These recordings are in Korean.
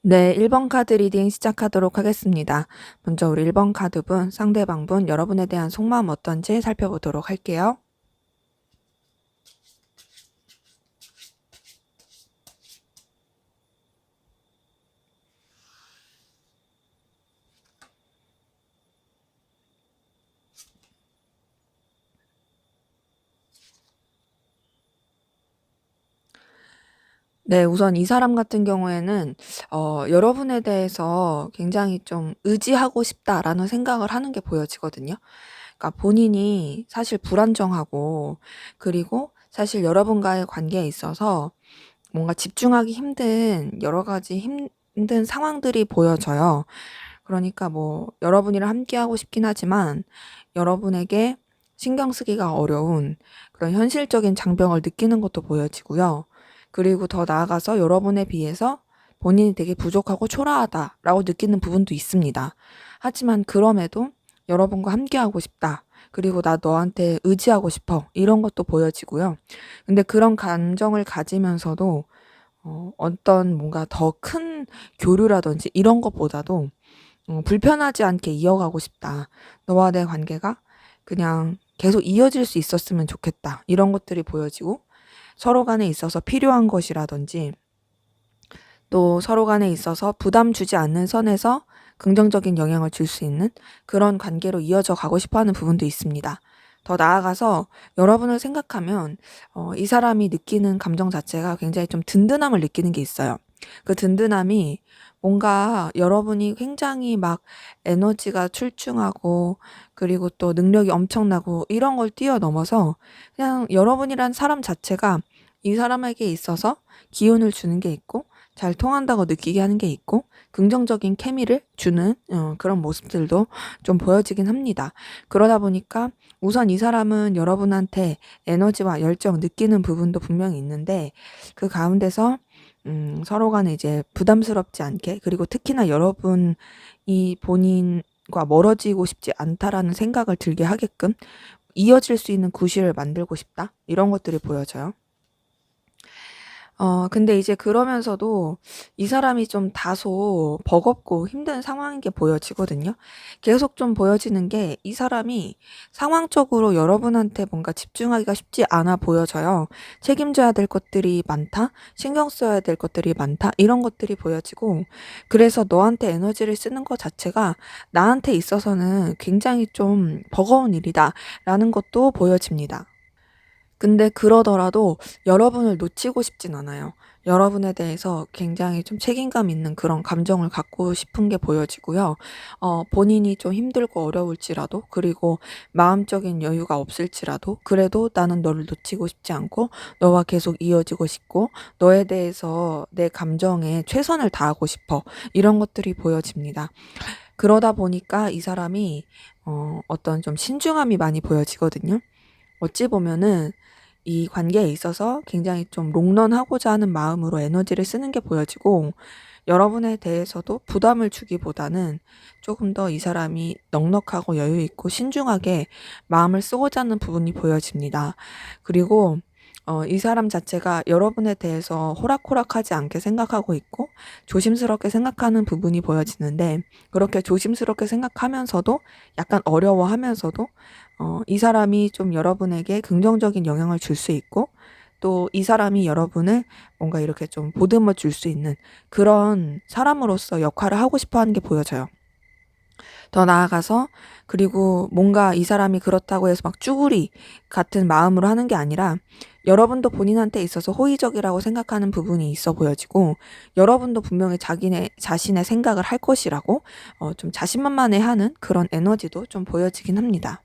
네, 1번 카드 리딩 시작하도록 하겠습니다. 먼저 우리 1번 카드분, 상대방분, 여러분에 대한 속마음 어떤지 살펴보도록 할게요. 네, 우선 이 사람 같은 경우에는 여러분에 대해서 굉장히 좀 의지하고 싶다라는 생각을 하는 게 보여지거든요. 그러니까 본인이 사실 불안정하고, 그리고 사실 여러분과의 관계에 있어서 뭔가 집중하기 힘든 여러 가지 힘든 상황들이 보여져요. 그러니까 뭐 여러분이랑 함께하고 싶긴 하지만 여러분에게 신경 쓰기가 어려운 그런 현실적인 장벽을 느끼는 것도 보여지고요. 그리고 더 나아가서 여러분에 비해서 본인이 되게 부족하고 초라하다라고 느끼는 부분도 있습니다. 하지만 그럼에도 여러분과 함께하고 싶다. 그리고 나 너한테 의지하고 싶어. 이런 것도 보여지고요. 근데 그런 감정을 가지면서도 어떤 뭔가 더 큰 교류라든지 이런 것보다도 불편하지 않게 이어가고 싶다. 너와 내 관계가 그냥 계속 이어질 수 있었으면 좋겠다. 이런 것들이 보여지고 서로 간에 있어서 필요한 것이라든지 또 서로 간에 있어서 부담 주지 않는 선에서 긍정적인 영향을 줄 수 있는 그런 관계로 이어져 가고 싶어 하는 부분도 있습니다. 더 나아가서 여러분을 생각하면 이 사람이 느끼는 감정 자체가 굉장히 좀 든든함을 느끼는 게 있어요. 그 든든함이 뭔가 여러분이 굉장히 막 에너지가 출중하고 그리고 또 능력이 엄청나고 이런 걸 뛰어넘어서 그냥 여러분이란 사람 자체가 이 사람에게 있어서 기운을 주는 게 있고 잘 통한다고 느끼게 하는 게 있고 긍정적인 케미를 주는 그런 모습들도 좀 보여지긴 합니다. 그러다 보니까 우선 이 사람은 여러분한테 에너지와 열정 느끼는 부분도 분명히 있는데 그 가운데서 서로 간에 이제 부담스럽지 않게 그리고 특히나 여러분이 본인과 멀어지고 싶지 않다라는 생각을 들게 하게끔 이어질 수 있는 구실을 만들고 싶다. 이런 것들이 보여져요. 근데 이제 그러면서도 이 사람이 좀 다소 버겁고 힘든 상황인 게 보여지거든요. 계속 좀 보여지는 게 이 사람이 상황적으로 여러분한테 뭔가 집중하기가 쉽지 않아 보여져요. 책임져야 될 것들이 많다, 신경 써야 될 것들이 많다, 이런 것들이 보여지고, 그래서 너한테 에너지를 쓰는 것 자체가 나한테 있어서는 굉장히 좀 버거운 일이다라는 것도 보여집니다. 근데 그러더라도 여러분을 놓치고 싶진 않아요. 여러분에 대해서 굉장히 좀 책임감 있는 그런 감정을 갖고 싶은 게 보여지고요. 본인이 좀 힘들고 어려울지라도, 그리고 마음적인 여유가 없을지라도, 그래도 나는 너를 놓치고 싶지 않고, 너와 계속 이어지고 싶고, 너에 대해서 내 감정에 최선을 다하고 싶어. 이런 것들이 보여집니다. 그러다 보니까 이 사람이, 어떤 좀 신중함이 많이 보여지거든요. 어찌 보면은 이 관계에 있어서 굉장히 좀 롱런하고자 하는 마음으로 에너지를 쓰는 게 보여지고 여러분에 대해서도 부담을 주기보다는 조금 더 이 사람이 넉넉하고 여유 있고 신중하게 마음을 쓰고자 하는 부분이 보여집니다. 그리고 이 사람 자체가 여러분에 대해서 호락호락하지 않게 생각하고 있고 조심스럽게 생각하는 부분이 보여지는데 그렇게 조심스럽게 생각하면서도 약간 어려워하면서도 이 사람이 좀 여러분에게 긍정적인 영향을 줄 수 있고 또 이 사람이 여러분을 뭔가 이렇게 좀 보듬어 줄 수 있는 그런 사람으로서 역할을 하고 싶어 하는 게 보여져요. 더 나아가서 그리고 뭔가 이 사람이 그렇다고 해서 막 쭈구리 같은 마음으로 하는 게 아니라 여러분도 본인한테 있어서 호의적이라고 생각하는 부분이 있어 보여지고 여러분도 분명히 자기네 자신의 생각을 할 것이라고 좀 자신만만해하는 그런 에너지도 좀 보여지긴 합니다.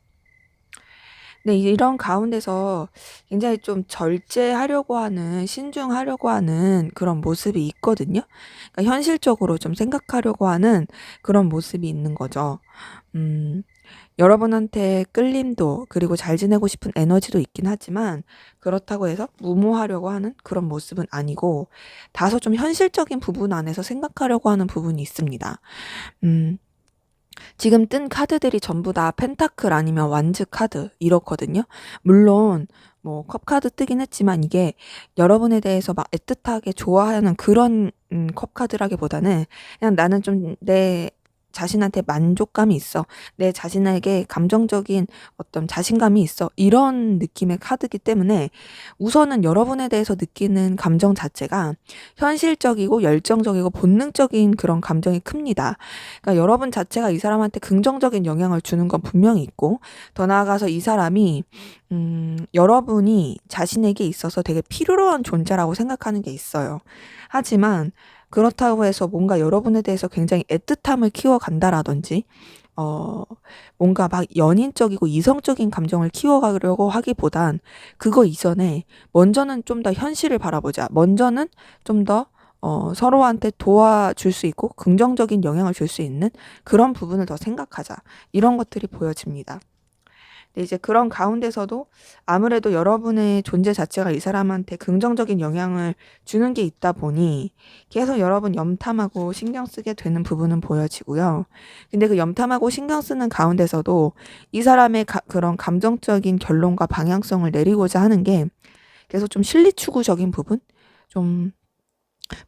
네, 이런 가운데서 굉장히 좀 절제하려고 하는, 신중하려고 하는 그런 모습이 있거든요. 그러니까 현실적으로 좀 생각하려고 하는 그런 모습이 있는 거죠. 음, 여러분한테 끌림도, 그리고 잘 지내고 싶은 에너지도 있긴 하지만, 그렇다고 해서 무모하려고 하는 그런 모습은 아니고, 다소 좀 현실적인 부분 안에서 생각하려고 하는 부분이 있습니다. 음, 지금 뜬 카드들이 전부 다 펜타클 아니면 완즈 카드 이렇거든요. 물론 뭐 컵 카드 뜨긴 했지만 이게 여러분에 대해서 막 애틋하게 좋아하는 그런 컵 카드라기보다는 그냥 나는 좀 내 자신한테 만족감이 있어. 내 자신에게 감정적인 어떤 자신감이 있어. 이런 느낌의 카드이기 때문에 우선은 여러분에 대해서 느끼는 감정 자체가 현실적이고 열정적이고 본능적인 그런 감정이 큽니다. 그러니까 여러분 자체가 이 사람한테 긍정적인 영향을 주는 건 분명히 있고, 더 나아가서 이 사람이 여러분이 자신에게 있어서 되게 필요로 한 존재라고 생각하는 게 있어요. 하지만 그렇다고 해서 뭔가 여러분에 대해서 굉장히 애틋함을 키워간다라든지, 어, 뭔가 막 연인적이고 이성적인 감정을 키워가려고 하기보단 그거 이전에 먼저는 좀 더 현실을 바라보자. 먼저는 좀 더 서로한테 도와줄 수 있고 긍정적인 영향을 줄 수 있는 그런 부분을 더 생각하자. 이런 것들이 보여집니다. 근데 이제 그런 가운데서도 아무래도 여러분의 존재 자체가 이 사람한테 긍정적인 영향을 주는 게 있다 보니 계속 여러분 염탐하고 신경 쓰게 되는 부분은 보여지고요. 근데 그 염탐하고 신경 쓰는 가운데서도 이 사람의 그런 감정적인 결론과 방향성을 내리고자 하는 게 계속 좀 실리추구적인 부분? 좀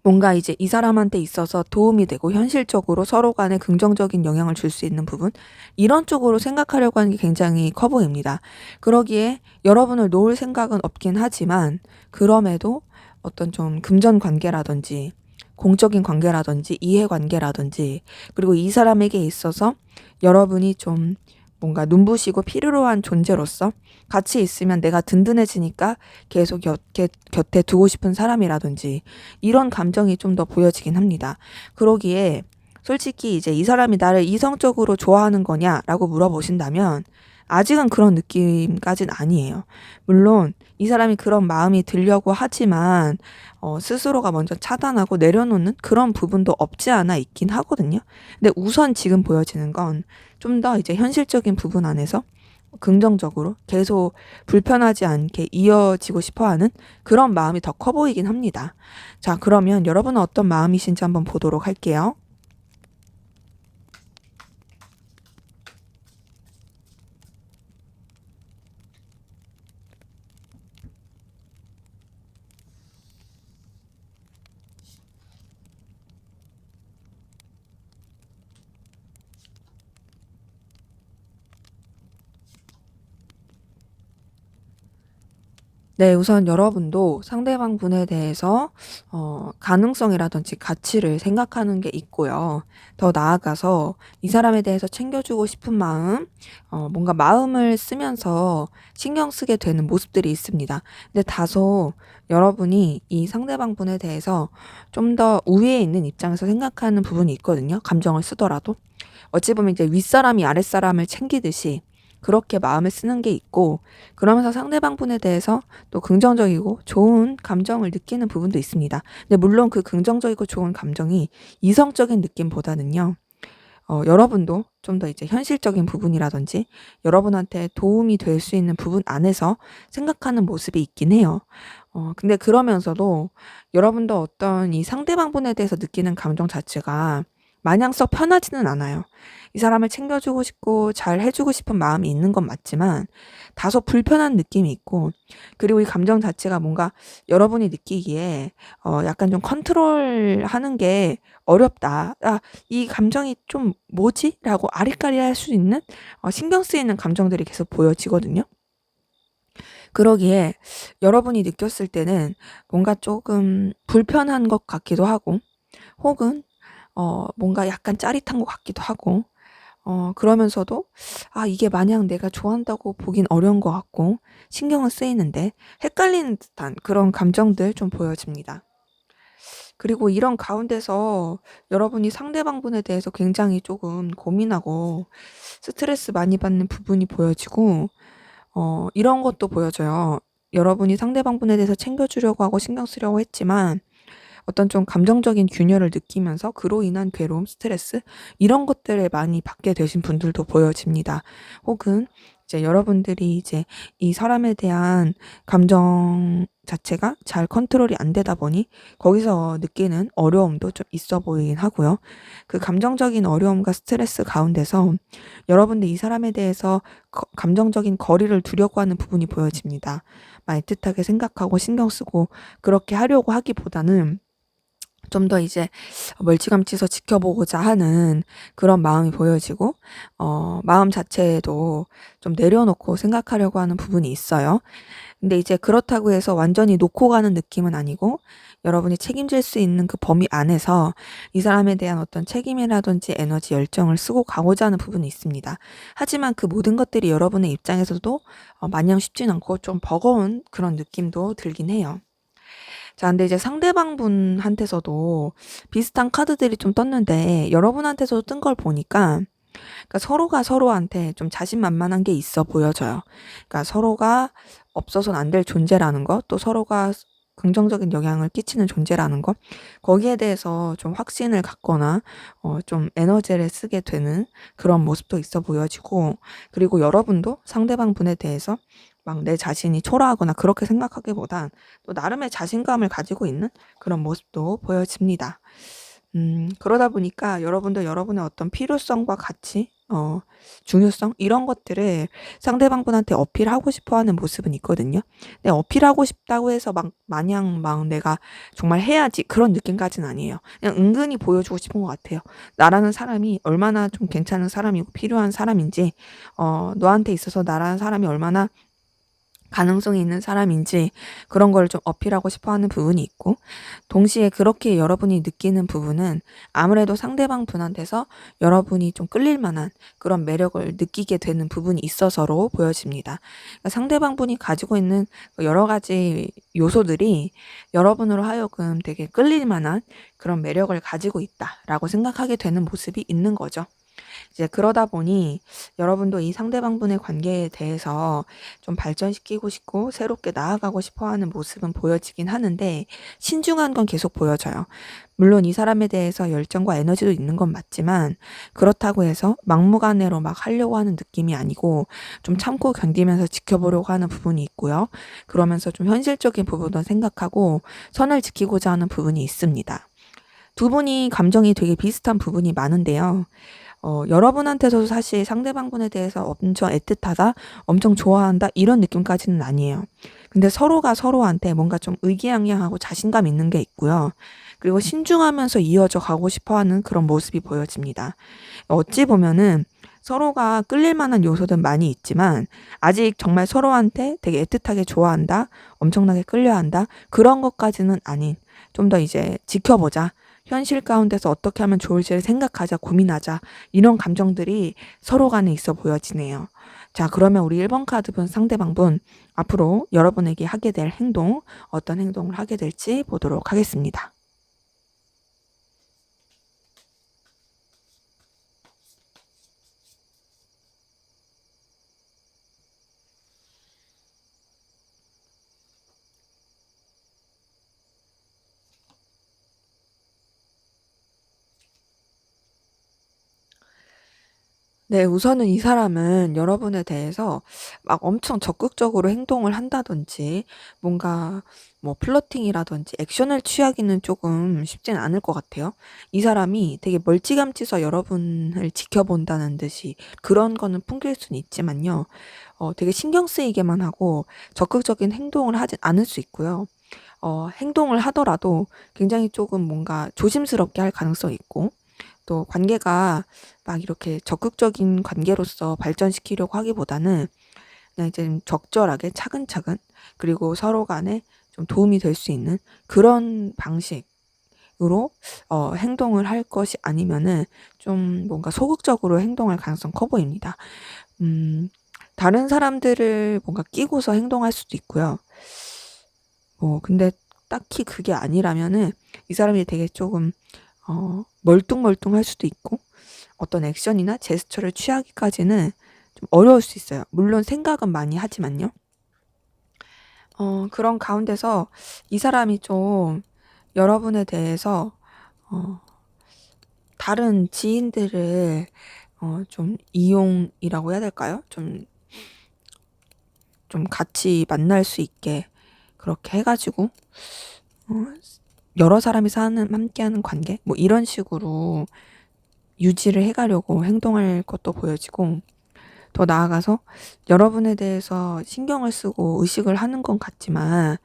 뭔가 이제 이 사람한테 있어서 도움이 되고 현실적으로 서로 간에 긍정적인 영향을 줄 수 있는 부분, 이런 쪽으로 생각하려고 하는 게 굉장히 커 보입니다. 그러기에 여러분을 놓을 생각은 없긴 하지만 그럼에도 어떤 좀 금전 관계라든지 공적인 관계라든지 이해 관계라든지, 그리고 이 사람에게 있어서 여러분이 좀 뭔가 눈부시고 필요로 한 존재로서 같이 있으면 내가 든든해지니까 계속 곁에 두고 싶은 사람이라든지, 이런 감정이 좀 더 보여지긴 합니다. 그러기에 솔직히 이제 이 사람이 나를 이성적으로 좋아하는 거냐라고 물어보신다면 아직은 그런 느낌까진 아니에요. 물론 이 사람이 그런 마음이 들려고 하지만 스스로가 먼저 차단하고 내려놓는 그런 부분도 없지 않아 있긴 하거든요. 근데 우선 지금 보여지는 건 좀 더 이제 현실적인 부분 안에서 긍정적으로 계속 불편하지 않게 이어지고 싶어 하는 그런 마음이 더 커 보이긴 합니다. 자, 그러면 여러분은 어떤 마음이신지 한번 보도록 할게요. 네, 우선 여러분도 상대방 분에 대해서 가능성이라든지 가치를 생각하는 게 있고요. 더 나아가서 이 사람에 대해서 챙겨주고 싶은 마음, 뭔가 마음을 쓰면서 신경 쓰게 되는 모습들이 있습니다. 근데 다소 여러분이 이 상대방 분에 대해서 좀 더 우위에 있는 입장에서 생각하는 부분이 있거든요. 감정을 쓰더라도. 어찌 보면 이제 윗사람이 아랫사람을 챙기듯이 그렇게 마음을 쓰는 게 있고, 그러면서 상대방 분에 대해서 또 긍정적이고 좋은 감정을 느끼는 부분도 있습니다. 근데 물론 그 긍정적이고 좋은 감정이 이성적인 느낌보다는요, 여러분도 좀 더 이제 현실적인 부분이라든지 여러분한테 도움이 될 수 있는 부분 안에서 생각하는 모습이 있긴 해요. 근데 그러면서도 여러분도 어떤 이 상대방 분에 대해서 느끼는 감정 자체가 마냥 썩 편하지는 않아요. 이 사람을 챙겨주고 싶고 잘 해주고 싶은 마음이 있는 건 맞지만 다소 불편한 느낌이 있고, 그리고 이 감정 자체가 뭔가 여러분이 느끼기에 약간 좀 컨트롤하는 게 어렵다. 아, 이 감정이 좀 뭐지? 라고 아리까리할 수 있는 신경 쓰이는 감정들이 계속 보여지거든요. 그러기에 여러분이 느꼈을 때는 뭔가 조금 불편한 것 같기도 하고, 혹은 뭔가 약간 짜릿한 것 같기도 하고, 그러면서도 아, 이게 마냥 내가 좋아한다고 보긴 어려운 것 같고 신경은 쓰이는데 헷갈리는 듯한 그런 감정들 좀 보여집니다. 그리고 이런 가운데서 여러분이 상대방 분에 대해서 굉장히 조금 고민하고 스트레스 많이 받는 부분이 보여지고, 이런 것도 보여져요. 여러분이 상대방 분에 대해서 챙겨주려고 하고 신경 쓰려고 했지만 어떤 좀 감정적인 균열을 느끼면서 그로 인한 괴로움, 스트레스, 이런 것들을 많이 받게 되신 분들도 보여집니다. 혹은 이제 여러분들이 이제 이 사람에 대한 감정 자체가 잘 컨트롤이 안 되다 보니 거기서 느끼는 어려움도 좀 있어 보이긴 하고요. 그 감정적인 어려움과 스트레스 가운데서 여러분들 이 사람에 대해서 감정적인 거리를 두려고 하는 부분이 보여집니다. 막 애틋하게 생각하고 신경 쓰고 그렇게 하려고 하기보다는 좀 더 이제 멀찌감치서 지켜보고자 하는 그런 마음이 보여지고, 마음 자체도 좀 내려놓고 생각하려고 하는 부분이 있어요. 근데 이제 그렇다고 해서 완전히 놓고 가는 느낌은 아니고, 여러분이 책임질 수 있는 그 범위 안에서 이 사람에 대한 어떤 책임이라든지 에너지, 열정을 쓰고 가고자 하는 부분이 있습니다. 하지만 그 모든 것들이 여러분의 입장에서도 마냥 쉽진 않고 좀 버거운 그런 느낌도 들긴 해요. 자, 근데 이제 상대방 분한테서도 비슷한 카드들이 좀 떴는데, 여러분한테서도 뜬 걸 보니까, 그러니까 서로가 서로한테 좀 자신만만한 게 있어 보여져요. 그러니까 서로가 없어서는 안 될 존재라는 것, 또 서로가 긍정적인 영향을 끼치는 존재라는 것, 거기에 대해서 좀 확신을 갖거나, 좀 에너지를 쓰게 되는 그런 모습도 있어 보여지고, 그리고 여러분도 상대방 분에 대해서 막 내 자신이 초라하거나 그렇게 생각하기보단 또 나름의 자신감을 가지고 있는 그런 모습도 보여집니다. 그러다 보니까 여러분도 여러분의 어떤 필요성과 가치, 중요성 이런 것들을 상대방분한테 어필하고 싶어 하는 모습은 있거든요. 근데 어필하고 싶다고 해서 막 마냥 막 내가 정말 해야지 그런 느낌까지는 아니에요. 그냥 은근히 보여주고 싶은 것 같아요. 나라는 사람이 얼마나 좀 괜찮은 사람이고 필요한 사람인지, 너한테 있어서 나라는 사람이 얼마나 가능성이 있는 사람인지 그런 걸 좀 어필하고 싶어 하는 부분이 있고, 동시에 그렇게 여러분이 느끼는 부분은 아무래도 상대방 분한테서 여러분이 좀 끌릴 만한 그런 매력을 느끼게 되는 부분이 있어서로 보여집니다. 그러니까 상대방 분이 가지고 있는 여러 가지 요소들이 여러분으로 하여금 되게 끌릴 만한 그런 매력을 가지고 있다라고 생각하게 되는 모습이 있는 거죠. 이제 그러다 보니 여러분도 이 상대방분의 관계에 대해서 좀 발전시키고 싶고 새롭게 나아가고 싶어 하는 모습은 보여지긴 하는데, 신중한 건 계속 보여져요. 물론 이 사람에 대해서 열정과 에너지도 있는 건 맞지만, 그렇다고 해서 막무가내로 막 하려고 하는 느낌이 아니고 좀 참고 견디면서 지켜보려고 하는 부분이 있고요. 그러면서 좀 현실적인 부분도 생각하고 선을 지키고자 하는 부분이 있습니다. 두 분이 감정이 되게 비슷한 부분이 많은데요. 여러분한테서도 사실 상대방분에 대해서 엄청 애틋하다, 엄청 좋아한다, 이런 느낌까지는 아니에요. 근데 서로가 서로한테 뭔가 좀 의기양양하고 자신감 있는 게 있고요. 그리고 신중하면서 이어져 가고 싶어 하는 그런 모습이 보여집니다. 어찌 보면은 서로가 끌릴 만한 요소든 많이 있지만, 아직 정말 서로한테 되게 애틋하게 좋아한다, 엄청나게 끌려한다, 그런 것까지는 아닌, 좀 더 이제 지켜보자, 현실 가운데서 어떻게 하면 좋을지를 생각하자, 고민하자, 이런 감정들이 서로 간에 있어 보여지네요. 자, 그러면 우리 1번 카드분 상대방분, 앞으로 여러분에게 하게 될 행동, 어떤 행동을 하게 될지 보도록 하겠습니다. 네, 우선은 이 사람은 여러분에 대해서 막 엄청 적극적으로 행동을 한다든지, 뭔가 뭐 플러팅이라든지 액션을 취하기는 조금 쉽진 않을 것 같아요. 이 사람이 되게 멀찌감치서 여러분을 지켜본다는 듯이 그런 거는 풍길 수는 있지만요. 되게 신경 쓰이게만 하고 적극적인 행동을 하진 않을 수 있고요. 행동을 하더라도 굉장히 조금 뭔가 조심스럽게 할 가능성이 있고, 또 관계가 막 이렇게 적극적인 관계로서 발전시키려고 하기보다는 그냥 이제 좀 적절하게 차근차근, 그리고 서로 간에 좀 도움이 될 수 있는 그런 방식으로 행동을 할 것이 아니면은 좀 뭔가 소극적으로 행동할 가능성 커 보입니다. 다른 사람들을 뭔가 끼고서 행동할 수도 있고요. 근데 딱히 그게 아니라면은 이 사람이 되게 조금 멀뚱멀뚱할 수도 있고, 어떤 액션이나 제스처를 취하기까지는 좀 어려울 수 있어요. 물론 생각은 많이 하지만요. 그런 가운데서 이 사람이 좀 여러분에 대해서 어, 다른 지인들을 좀 이용이라고 해야 될까요? 좀 같이 만날 수 있게 그렇게 해가지고 어, 여러 사람이 사는 함께하는 관계 뭐 이런 식으로 유지를 해가려고 행동할 것도 보여지고, 더 나아가서 여러분에 대해서 신경을 쓰고 의식을 하는 건 같지만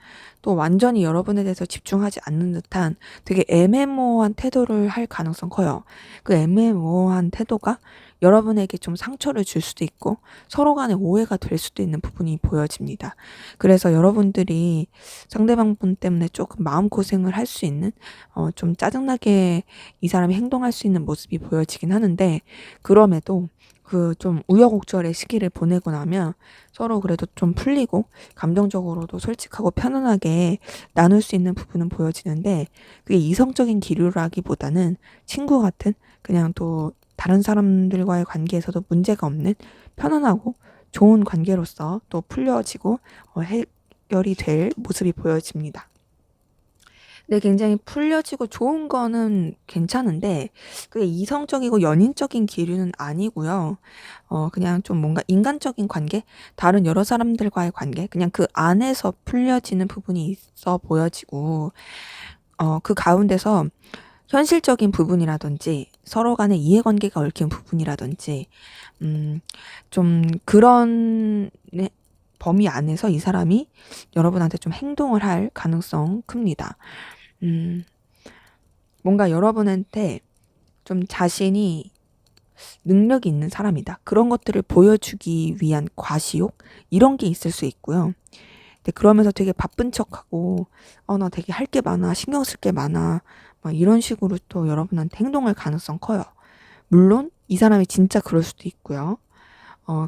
또 완전히 여러분에 대해서 집중하지 않는 듯한 되게 애매모호한 태도를 할 가능성 커요. 그 애매모호한 태도가 여러분에게 좀 상처를 줄 수도 있고 서로 간에 오해가 될 수도 있는 부분이 보여집니다. 그래서 여러분들이 상대방 분 때문에 조금 마음고생을 할 수 있는 좀 짜증나게 이 사람이 행동할 수 있는 모습이 보여지긴 하는데, 그럼에도 그 좀 우여곡절의 시기를 보내고 나면 서로 그래도 좀 풀리고 감정적으로도 솔직하고 편안하게 나눌 수 있는 부분은 보여지는데, 그게 이성적인 기류라기보다는 친구 같은, 그냥 또 다른 사람들과의 관계에서도 문제가 없는 편안하고 좋은 관계로서 또 풀려지고 해결이 될 모습이 보여집니다. 네, 굉장히 풀려지고 좋은 거는 괜찮은데 그게 이성적이고 연인적인 기류는 아니고요. 그냥 좀 뭔가 인간적인 관계, 다른 여러 사람들과의 관계, 그냥 그 안에서 풀려지는 부분이 있어 보여지고, 그 가운데서 현실적인 부분이라든지 서로 간의 이해관계가 얽힌 부분이라든지 좀 그런 범위 안에서 이 사람이 여러분한테 좀 행동을 할 가능성 큽니다. 음, 뭔가 여러분한테 좀 자신이 능력이 있는 사람이다, 그런 것들을 보여주기 위한 과시욕, 이런 게 있을 수 있고요. 근데 그러면서 되게 바쁜 척하고 나 되게 할 게 많아, 신경 쓸 게 많아, 막 이런 식으로 또 여러분한테 행동할 가능성 커요. 물론 이 사람이 진짜 그럴 수도 있고요.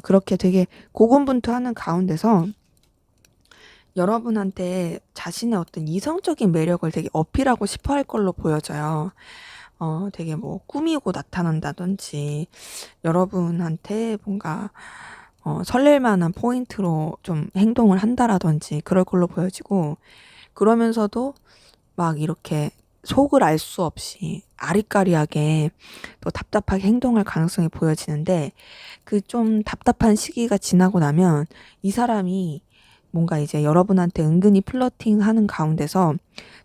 그렇게 되게 고군분투하는 가운데서 여러분한테 자신의 어떤 이성적인 매력을 되게 어필하고 싶어 할 걸로 보여져요. 되게 뭐 꾸미고 나타난다든지 여러분한테 뭔가 설렐 만한 포인트로 좀 행동을 한다라든지 그럴 걸로 보여지고, 그러면서도 막 이렇게 속을 알 수 없이 아리까리하게 또 답답하게 행동할 가능성이 보여지는데, 그 좀 답답한 시기가 지나고 나면 이 사람이 뭔가 이제 여러분한테 은근히 플러팅하는 가운데서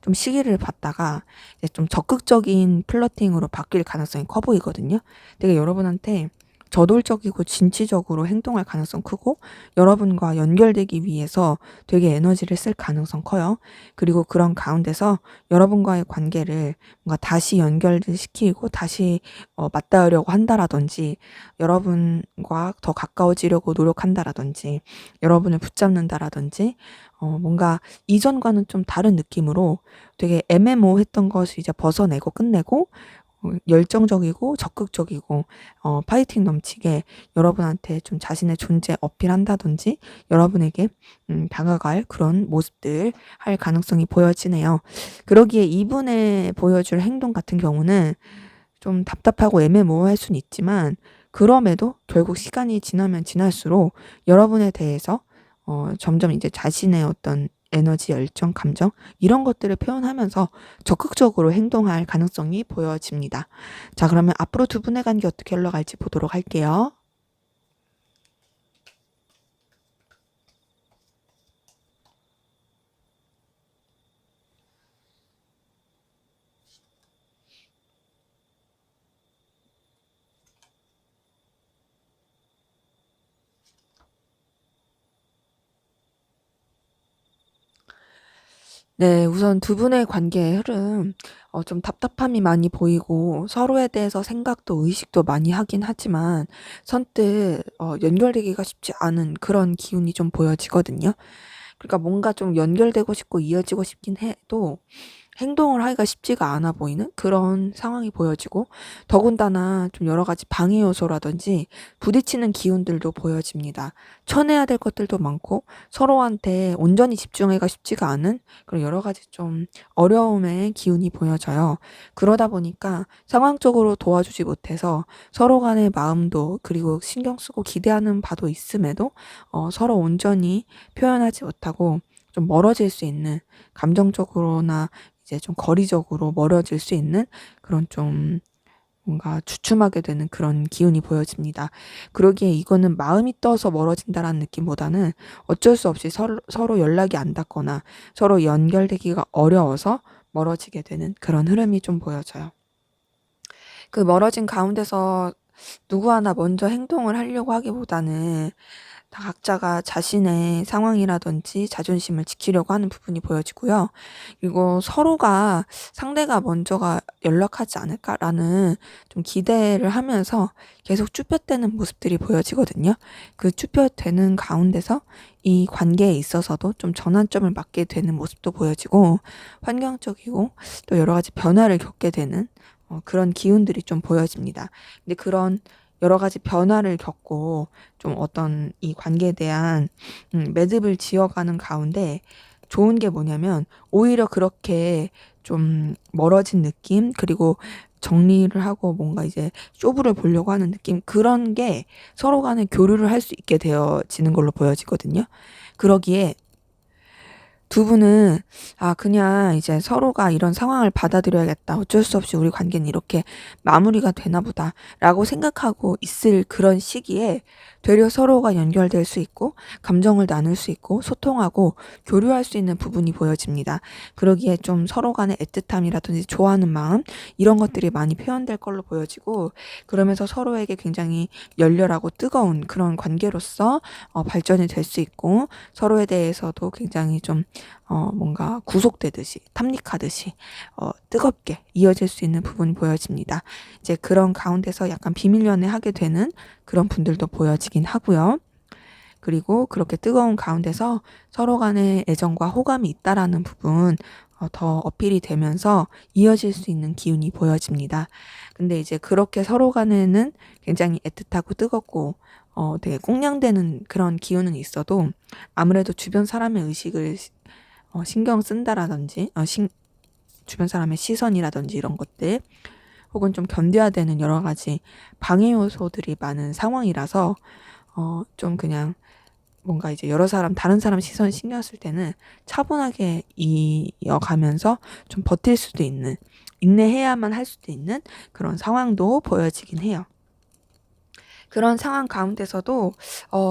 좀 시기를 봤다가 이제 좀 적극적인 플러팅으로 바뀔 가능성이 커 보이거든요. 되게 여러분한테 저돌적이고 진취적으로 행동할 가능성 크고, 여러분과 연결되기 위해서 되게 에너지를 쓸 가능성 커요. 그리고 그런 가운데서 여러분과의 관계를 뭔가 다시 연결을 시키고 다시 맞닿으려고 한다라든지, 여러분과 더 가까워지려고 노력한다라든지, 여러분을 붙잡는다라든지, 뭔가 이전과는 좀 다른 느낌으로 되게 애매모호했던 것을 이제 벗어내고 끝내고 열정적이고 적극적이고 파이팅 넘치게 여러분한테 좀 자신의 존재 어필한다든지 여러분에게 다가갈 그런 모습들 할 가능성이 보여지네요. 그러기에 이분의 보여줄 행동 같은 경우는 좀 답답하고 애매모호할 수는 있지만, 그럼에도 결국 시간이 지나면 지날수록 여러분에 대해서 점점 이제 자신의 어떤 에너지, 열정, 감정, 이런 것들을 표현하면서 적극적으로 행동할 가능성이 보여집니다. 자, 그러면 앞으로 두 분의 관계 어떻게 흘러갈지 보도록 할게요. 네, 우선 두 분의 관계의 흐름, 좀 답답함이 많이 보이고 서로에 대해서 생각도 의식도 많이 하긴 하지만 선뜻 연결되기가 쉽지 않은 그런 기운이 좀 보여지거든요. 그러니까 뭔가 좀 연결되고 싶고 이어지고 싶긴 해도 행동을 하기가 쉽지가 않아 보이는 그런 상황이 보여지고, 더군다나 좀 여러 가지 방해 요소라든지 부딪히는 기운들도 보여집니다. 쳐내야 될 것들도 많고 서로한테 온전히 집중하기가 쉽지가 않은 그런 여러 가지 좀 어려움의 기운이 보여져요. 그러다 보니까 상황적으로 도와주지 못해서 서로 간의 마음도, 그리고 신경 쓰고 기대하는 바도 있음에도 서로 온전히 표현하지 못하고 좀 멀어질 수 있는, 감정적으로나 이제 좀 거리적으로 멀어질 수 있는 그런 좀 뭔가 주춤하게 되는 그런 기운이 보여집니다. 그러기에 이거는 마음이 떠서 멀어진다라는 느낌보다는 어쩔 수 없이 서로 연락이 안 닿거나 서로 연결되기가 어려워서 멀어지게 되는 그런 흐름이 좀 보여져요. 그 멀어진 가운데서 누구 하나 먼저 행동을 하려고 하기보다는 다 각자가 자신의 상황이라든지 자존심을 지키려고 하는 부분이 보여지고요. 그리고 서로가 상대가 먼저가 연락하지 않을까라는 좀 기대를 하면서 계속 쭈뼛대는 모습들이 보여지거든요. 그 쭈뼛대는 가운데서 이 관계에 있어서도 좀 전환점을 맞게 되는 모습도 보여지고 환경적이고 또 여러 가지 변화를 겪게 되는 그런 기운들이 좀 보여집니다. 근데 그런 여러 가지 변화를 겪고 좀 어떤 이 관계에 대한 매듭을 지어가는 가운데 좋은 게 뭐냐면 오히려 그렇게 좀 멀어진 느낌 그리고 정리를 하고 뭔가 이제 쇼부를 보려고 하는 느낌 그런 게 서로 간에 교류를 할 수 있게 되어지는 걸로 보여지거든요. 그러기에 두 분은 그냥 이제 서로가 이런 상황을 받아들여야겠다. 어쩔 수 없이 우리 관계는 이렇게 마무리가 되나 보다라고 생각하고 있을 그런 시기에 되려 서로가 연결될 수 있고 감정을 나눌 수 있고 소통하고 교류할 수 있는 부분이 보여집니다. 그러기에 좀 서로 간의 애틋함이라든지 좋아하는 마음 이런 것들이 많이 표현될 걸로 보여지고 그러면서 서로에게 굉장히 열렬하고 뜨거운 그런 관계로서 발전이 될 수 있고 서로에 대해서도 굉장히 좀 뭔가 구속되듯이 탐닉하듯이 뜨겁게 이어질 수 있는 부분이 보여집니다. 이제 그런 가운데서 약간 비밀 연애하게 되는 그런 분들도 보여지긴 하고요. 그리고 그렇게 뜨거운 가운데서 서로 간의 애정과 호감이 있다라는 부분 더 어필이 되면서 이어질 수 있는 기운이 보여집니다. 근데 이제 그렇게 서로 간에는 굉장히 애틋하고 뜨겁고 되게 꽁냥대는 그런 기운은 있어도 아무래도 주변 사람의 의식을 신경 쓴다라든지 주변 사람의 시선이라든지 이런 것들 혹은 좀 견뎌야 되는 여러 가지 방해 요소들이 많은 상황이라서 좀 그냥 뭔가 이제 다른 사람 시선 신경 쓸 때는 차분하게 이어가면서 좀 버틸 수도 있는, 인내해야만 할 수도 있는 그런 상황도 보여지긴 해요. 그런 상황 가운데서도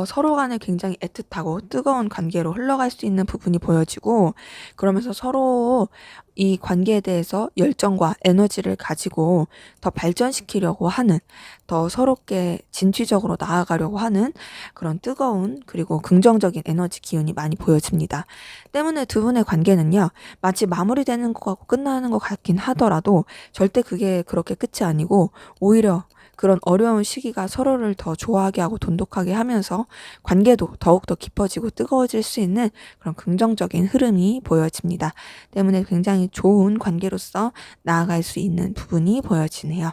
서로 간에 굉장히 애틋하고 뜨거운 관계로 흘러갈 수 있는 부분이 보여지고 그러면서 서로 이 관계에 대해서 열정과 에너지를 가지고 더 발전시키려고 하는 더 서럽게 진취적으로 나아가려고 하는 그런 뜨거운 그리고 긍정적인 에너지 기운이 많이 보여집니다. 때문에 두 분의 관계는요 마치 마무리되는 것 같고 끝나는 것 같긴 하더라도 절대 그게 그렇게 끝이 아니고 오히려 그런 어려운 시기가 서로를 더 좋아하게 하고 돈독하게 하면서 관계도 더욱더 깊어지고 뜨거워질 수 있는 그런 긍정적인 흐름이 보여집니다. 때문에 굉장히 좋은 관계로서 나아갈 수 있는 부분이 보여지네요.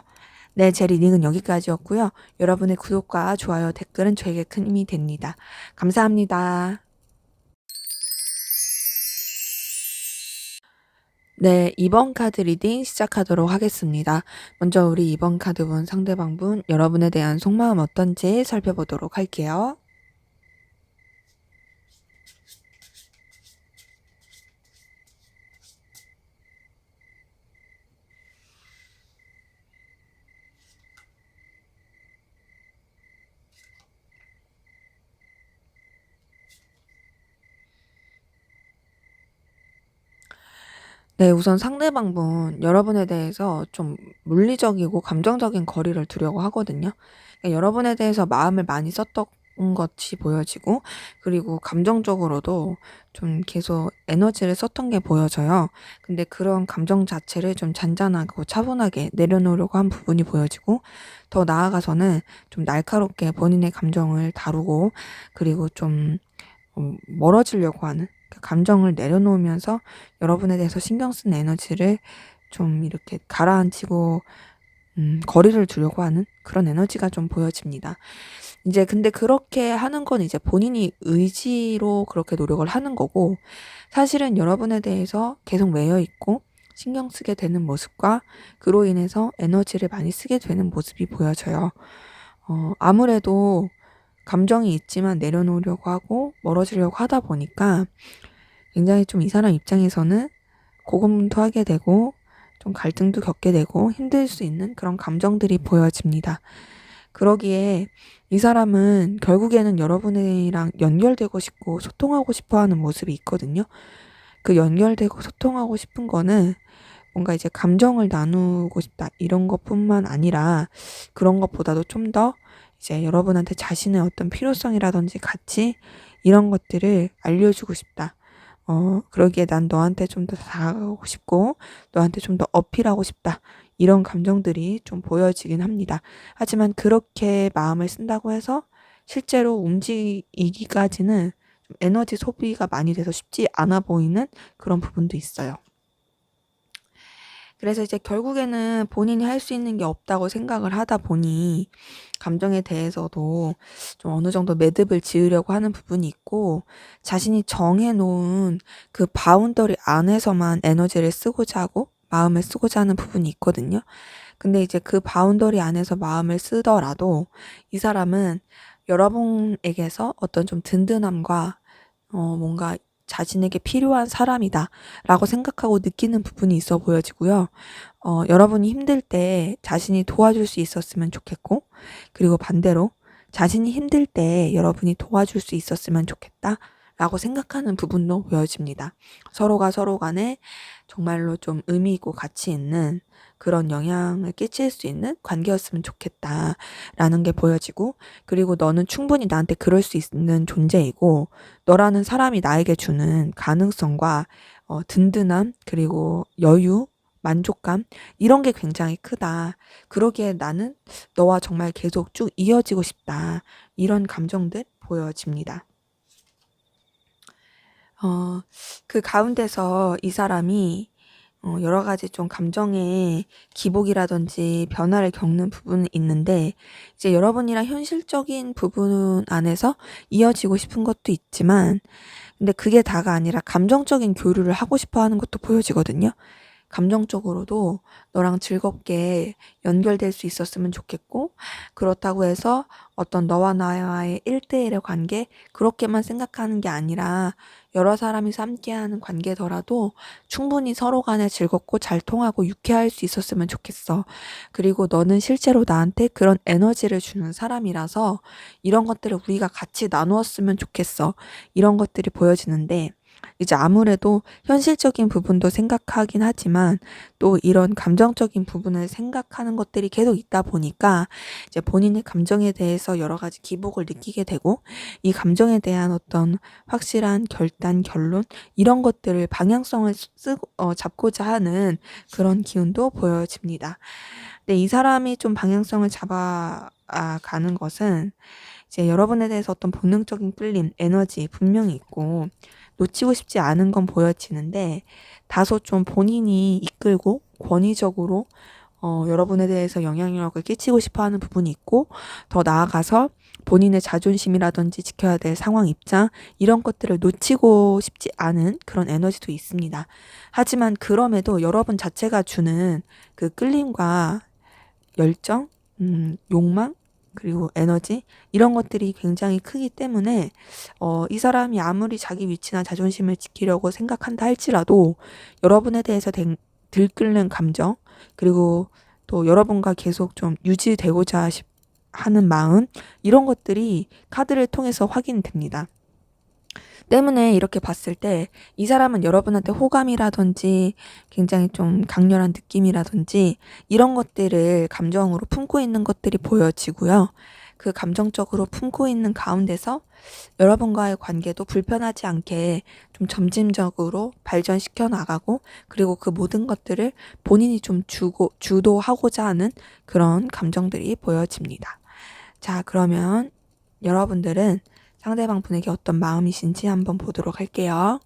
네, 제 리딩은 여기까지였고요. 여러분의 구독과 좋아요, 댓글은 저에게 큰 힘이 됩니다. 감사합니다. 네, 2번 카드 리딩 시작하도록 하겠습니다. 먼저 우리 2번 카드분 상대방분 여러분에 대한 속마음 어떤지 살펴보도록 할게요. 네, 우선 상대방분 여러분에 대해서 좀 물리적이고 감정적인 거리를 두려고 하거든요. 그러니까 여러분에 대해서 마음을 많이 썼던 것이 보여지고 그리고 감정적으로도 좀 계속 에너지를 썼던 게 보여져요. 근데 그런 감정 자체를 좀 잔잔하고 차분하게 내려놓으려고 한 부분이 보여지고 더 나아가서는 좀 날카롭게 본인의 감정을 다루고 그리고 좀 멀어지려고 하는 그 감정을 내려놓으면서 여러분에 대해서 신경 쓴 에너지를 좀 이렇게 가라앉히고 거리를 두려고 하는 그런 에너지가 좀 보여집니다. 이제 근데 그렇게 하는 건 이제 본인이 의지로 그렇게 노력을 하는 거고 사실은 여러분에 대해서 계속 매여 있고 신경 쓰게 되는 모습과 그로 인해서 에너지를 많이 쓰게 되는 모습이 보여져요. 아무래도 감정이 있지만 내려놓으려고 하고 멀어지려고 하다 보니까 굉장히 좀 이 사람 입장에서는 고군분투하게 되고 좀 갈등도 겪게 되고 힘들 수 있는 그런 감정들이 보여집니다. 그러기에 이 사람은 결국에는 여러분이랑 연결되고 싶고 소통하고 싶어 하는 모습이 있거든요. 그 연결되고 소통하고 싶은 거는 뭔가 이제 감정을 나누고 싶다 이런 것뿐만 아니라 그런 것보다도 좀 더 이제 여러분한테 자신의 어떤 필요성이라든지 가치 이런 것들을 알려주고 싶다. 그러기에 난 너한테 좀 더 다가가고 싶고 너한테 좀 더 어필하고 싶다. 이런 감정들이 좀 보여지긴 합니다. 하지만 그렇게 마음을 쓴다고 해서 실제로 움직이기까지는 좀 에너지 소비가 많이 돼서 쉽지 않아 보이는 그런 부분도 있어요. 그래서 이제 결국에는 본인이 할 수 있는 게 없다고 생각을 하다 보니 감정에 대해서도 좀 어느 정도 매듭을 지으려고 하는 부분이 있고 자신이 정해놓은 그 바운더리 안에서만 에너지를 쓰고자 하고 마음을 쓰고자 하는 부분이 있거든요. 근데 이제 그 바운더리 안에서 마음을 쓰더라도 이 사람은 여러분에게서 어떤 좀 든든함과 뭔가 자신에게 필요한 사람이다 라고 생각하고 느끼는 부분이 있어 보여지고요. 여러분이 힘들 때 자신이 도와줄 수 있었으면 좋겠고, 그리고 반대로 자신이 힘들 때 여러분이 도와줄 수 있었으면 좋겠다 라고 생각하는 부분도 보여집니다. 서로가 서로 간에 정말로 좀 의미 있고 가치 있는 그런 영향을 끼칠 수 있는 관계였으면 좋겠다라는 게 보여지고, 그리고 너는 충분히 나한테 그럴 수 있는 존재이고 너라는 사람이 나에게 주는 가능성과 든든함 그리고 여유 만족감 이런 게 굉장히 크다. 그러기에 나는 너와 정말 계속 쭉 이어지고 싶다. 이런 감정들 보여집니다. 그 가운데서 이 사람이 여러 가지 좀 감정의 기복이라든지 변화를 겪는 부분은 있는데 이제 여러분이랑 현실적인 부분 안에서 이어지고 싶은 것도 있지만 근데 그게 다가 아니라 감정적인 교류를 하고 싶어 하는 것도 보여지거든요. 감정적으로도 너랑 즐겁게 연결될 수 있었으면 좋겠고 그렇다고 해서 어떤 너와 나와의 1대1의 관계 그렇게만 생각하는 게 아니라 여러 사람이서 함께하는 관계더라도 충분히 서로 간에 즐겁고 잘 통하고 유쾌할 수 있었으면 좋겠어. 그리고 너는 실제로 나한테 그런 에너지를 주는 사람이라서 이런 것들을 우리가 같이 나누었으면 좋겠어. 이런 것들이 보여지는데 이제 아무래도 현실적인 부분도 생각하긴 하지만 또 이런 감정적인 부분을 생각하는 것들이 계속 있다 보니까 이제 본인의 감정에 대해서 여러 가지 기복을 느끼게 되고 이 감정에 대한 어떤 확실한 결단, 결론 이런 것들을 방향성을 잡고자 하는 그런 기운도 보여집니다. 근데 이 사람이 좀 방향성을 가는 것은 이제 여러분에 대해서 어떤 본능적인 끌림, 에너지 분명히 있고 놓치고 싶지 않은 건 보여지는데 다소 좀 본인이 이끌고 권위적으로 여러분에 대해서 영향력을 끼치고 싶어 하는 부분이 있고 더 나아가서 본인의 자존심이라든지 지켜야 될 상황 입장 이런 것들을 놓치고 싶지 않은 그런 에너지도 있습니다. 하지만 그럼에도 여러분 자체가 주는 그 끌림과 열정, 욕망, 그리고 에너지 이런 것들이 굉장히 크기 때문에 이 사람이 아무리 자기 위치나 자존심을 지키려고 생각한다 할지라도 여러분에 대해서 들끓는 감정 그리고 또 여러분과 계속 좀 유지되고자 하는 마음 이런 것들이 카드를 통해서 확인됩니다. 때문에 이렇게 봤을 때 이 사람은 여러분한테 호감이라든지 굉장히 좀 강렬한 느낌이라든지 이런 것들을 감정으로 품고 있는 것들이 보여지고요. 그 감정적으로 품고 있는 가운데서 여러분과의 관계도 불편하지 않게 좀 점진적으로 발전시켜 나가고 그리고 그 모든 것들을 본인이 좀 주도하고자 하는 그런 감정들이 보여집니다. 자, 그러면 여러분들은 상대방 분에게 어떤 마음이신지 한번 보도록 할게요.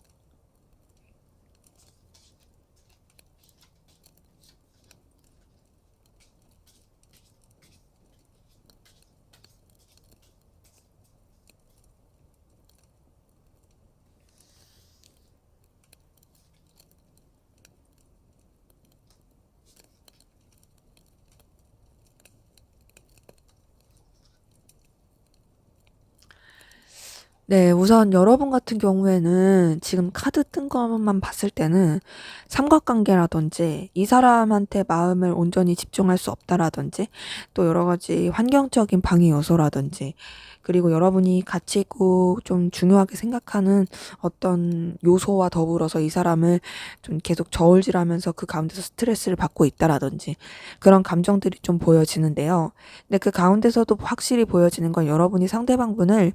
네, 우선 여러분 같은 경우에는 지금 카드 뜬 것만 봤을 때는 삼각관계라든지 이 사람한테 마음을 온전히 집중할 수 없다라든지 또 여러 가지 환경적인 방해 요소라든지 그리고 여러분이 가치 있고 좀 중요하게 생각하는 어떤 요소와 더불어서 이 사람을 좀 계속 저울질하면서 그 가운데서 스트레스를 받고 있다라든지 그런 감정들이 좀 보여지는데요. 근데 그 가운데서도 확실히 보여지는 건 여러분이 상대방분을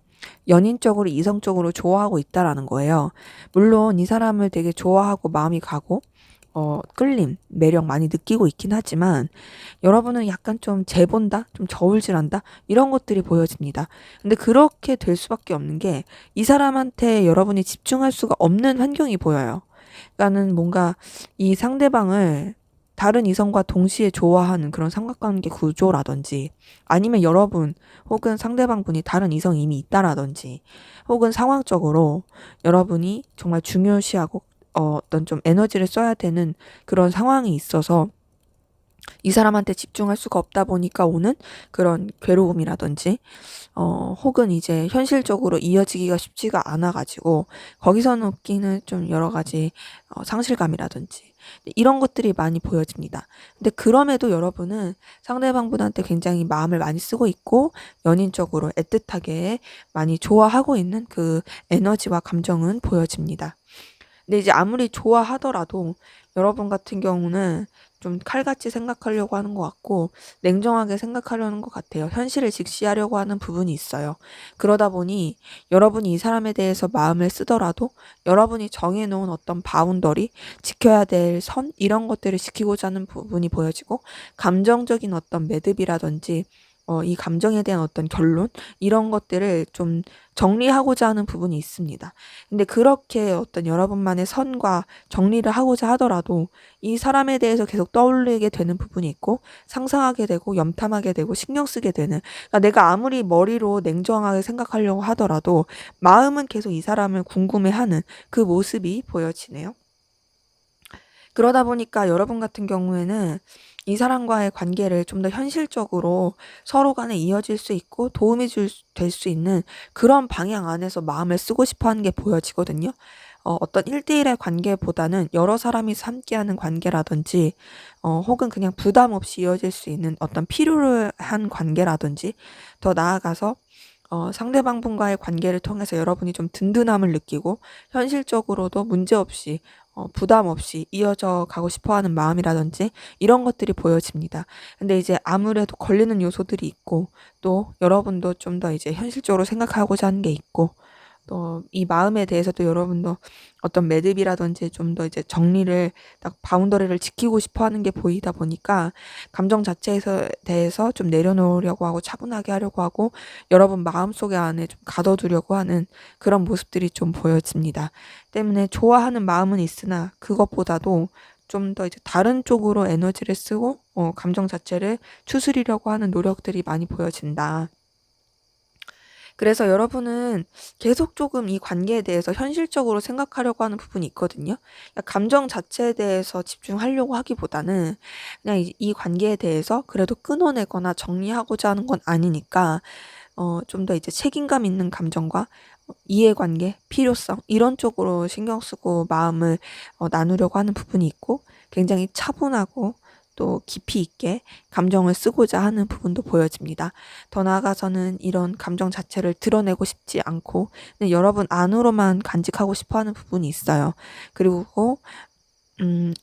연인적으로 이성적으로 좋아하고 있다라는 거예요. 물론 이 사람을 되게 좋아하고 마음이 가고 끌림, 매력 많이 느끼고 있긴 하지만 여러분은 약간 좀 재본다? 좀 저울질한다? 이런 것들이 보여집니다. 근데 그렇게 될 수밖에 없는 게 이 사람한테 여러분이 집중할 수가 없는 환경이 보여요. 그러니까는 뭔가 이 상대방을 다른 이성과 동시에 좋아하는 그런 삼각관계 구조라든지 아니면 여러분 혹은 상대방분이 다른 이성이 이미 있다라든지 혹은 상황적으로 여러분이 정말 중요시하고 어떤 좀 에너지를 써야 되는 그런 상황이 있어서 이 사람한테 집중할 수가 없다 보니까 오는 그런 괴로움이라든지 혹은 이제 현실적으로 이어지기가 쉽지가 않아가지고 거기서 느끼는 좀 여러 가지 상실감이라든지 이런 것들이 많이 보여집니다. 근데 그럼에도 여러분은 상대방분한테 굉장히 마음을 많이 쓰고 있고 연인적으로 애틋하게 많이 좋아하고 있는 그 에너지와 감정은 보여집니다. 근데 이제 아무리 좋아하더라도 여러분 같은 경우는 좀 칼같이 생각하려고 하는 것 같고 냉정하게 생각하려는 것 같아요. 현실을 직시하려고 하는 부분이 있어요. 그러다 보니 여러분이 이 사람에 대해서 마음을 쓰더라도 여러분이 정해놓은 어떤 바운더리, 지켜야 될 선 이런 것들을 지키고자 하는 부분이 보여지고 감정적인 어떤 매듭이라든지 이 감정에 대한 어떤 결론 이런 것들을 좀 정리하고자 하는 부분이 있습니다. 근데 그렇게 어떤 여러분만의 선과 정리를 하고자 하더라도 이 사람에 대해서 계속 떠올리게 되는 부분이 있고 상상하게 되고 염탐하게 되고 신경 쓰게 되는 그러니까 내가 아무리 머리로 냉정하게 생각하려고 하더라도 마음은 계속 이 사람을 궁금해하는 그 모습이 보여지네요. 그러다 보니까 여러분 같은 경우에는 이 사람과의 관계를 좀 더 현실적으로 서로 간에 이어질 수 있고 도움이 될 수 있는 그런 방향 안에서 마음을 쓰고 싶어 하는 게 보여지거든요. 어떤 1대1의 관계보다는 여러 사람이 함께하는 관계라든지, 혹은 그냥 부담 없이 이어질 수 있는 어떤 필요한 관계라든지, 더 나아가서 상대방분과의 관계를 통해서 여러분이 좀 든든함을 느끼고 현실적으로도 문제없이 부담 없이 이어져 가고 싶어 하는 마음이라든지 이런 것들이 보여집니다. 근데 이제 아무래도 걸리는 요소들이 있고 또 여러분도 좀 더 이제 현실적으로 생각하고자 하는 게 있고 또 이 마음에 대해서도 여러분도 어떤 매듭이라든지 좀 더 이제 정리를 딱 바운더리를 지키고 싶어 하는 게 보이다 보니까 감정 자체에서 대해서 좀 내려놓으려고 하고 차분하게 하려고 하고 여러분 마음속에 안에 좀 가둬두려고 하는 그런 모습들이 좀 보여집니다. 때문에 좋아하는 마음은 있으나 그것보다도 좀 더 이제 다른 쪽으로 에너지를 쓰고 감정 자체를 추스리려고 하는 노력들이 많이 보여진다. 그래서 여러분은 계속 조금 이 관계에 대해서 현실적으로 생각하려고 하는 부분이 있거든요. 그러니까 감정 자체에 대해서 집중하려고 하기보다는 그냥 이 관계에 대해서 그래도 끊어내거나 정리하고자 하는 건 아니니까 좀 더 이제 책임감 있는 감정과 이해관계, 필요성 이런 쪽으로 신경 쓰고 마음을 나누려고 하는 부분이 있고 굉장히 차분하고 또 깊이 있게 감정을 쓰고자 하는 부분도 보여집니다. 더 나아가서는 이런 감정 자체를 드러내고 싶지 않고 그냥 여러분 안으로만 간직하고 싶어 하는 부분이 있어요. 그리고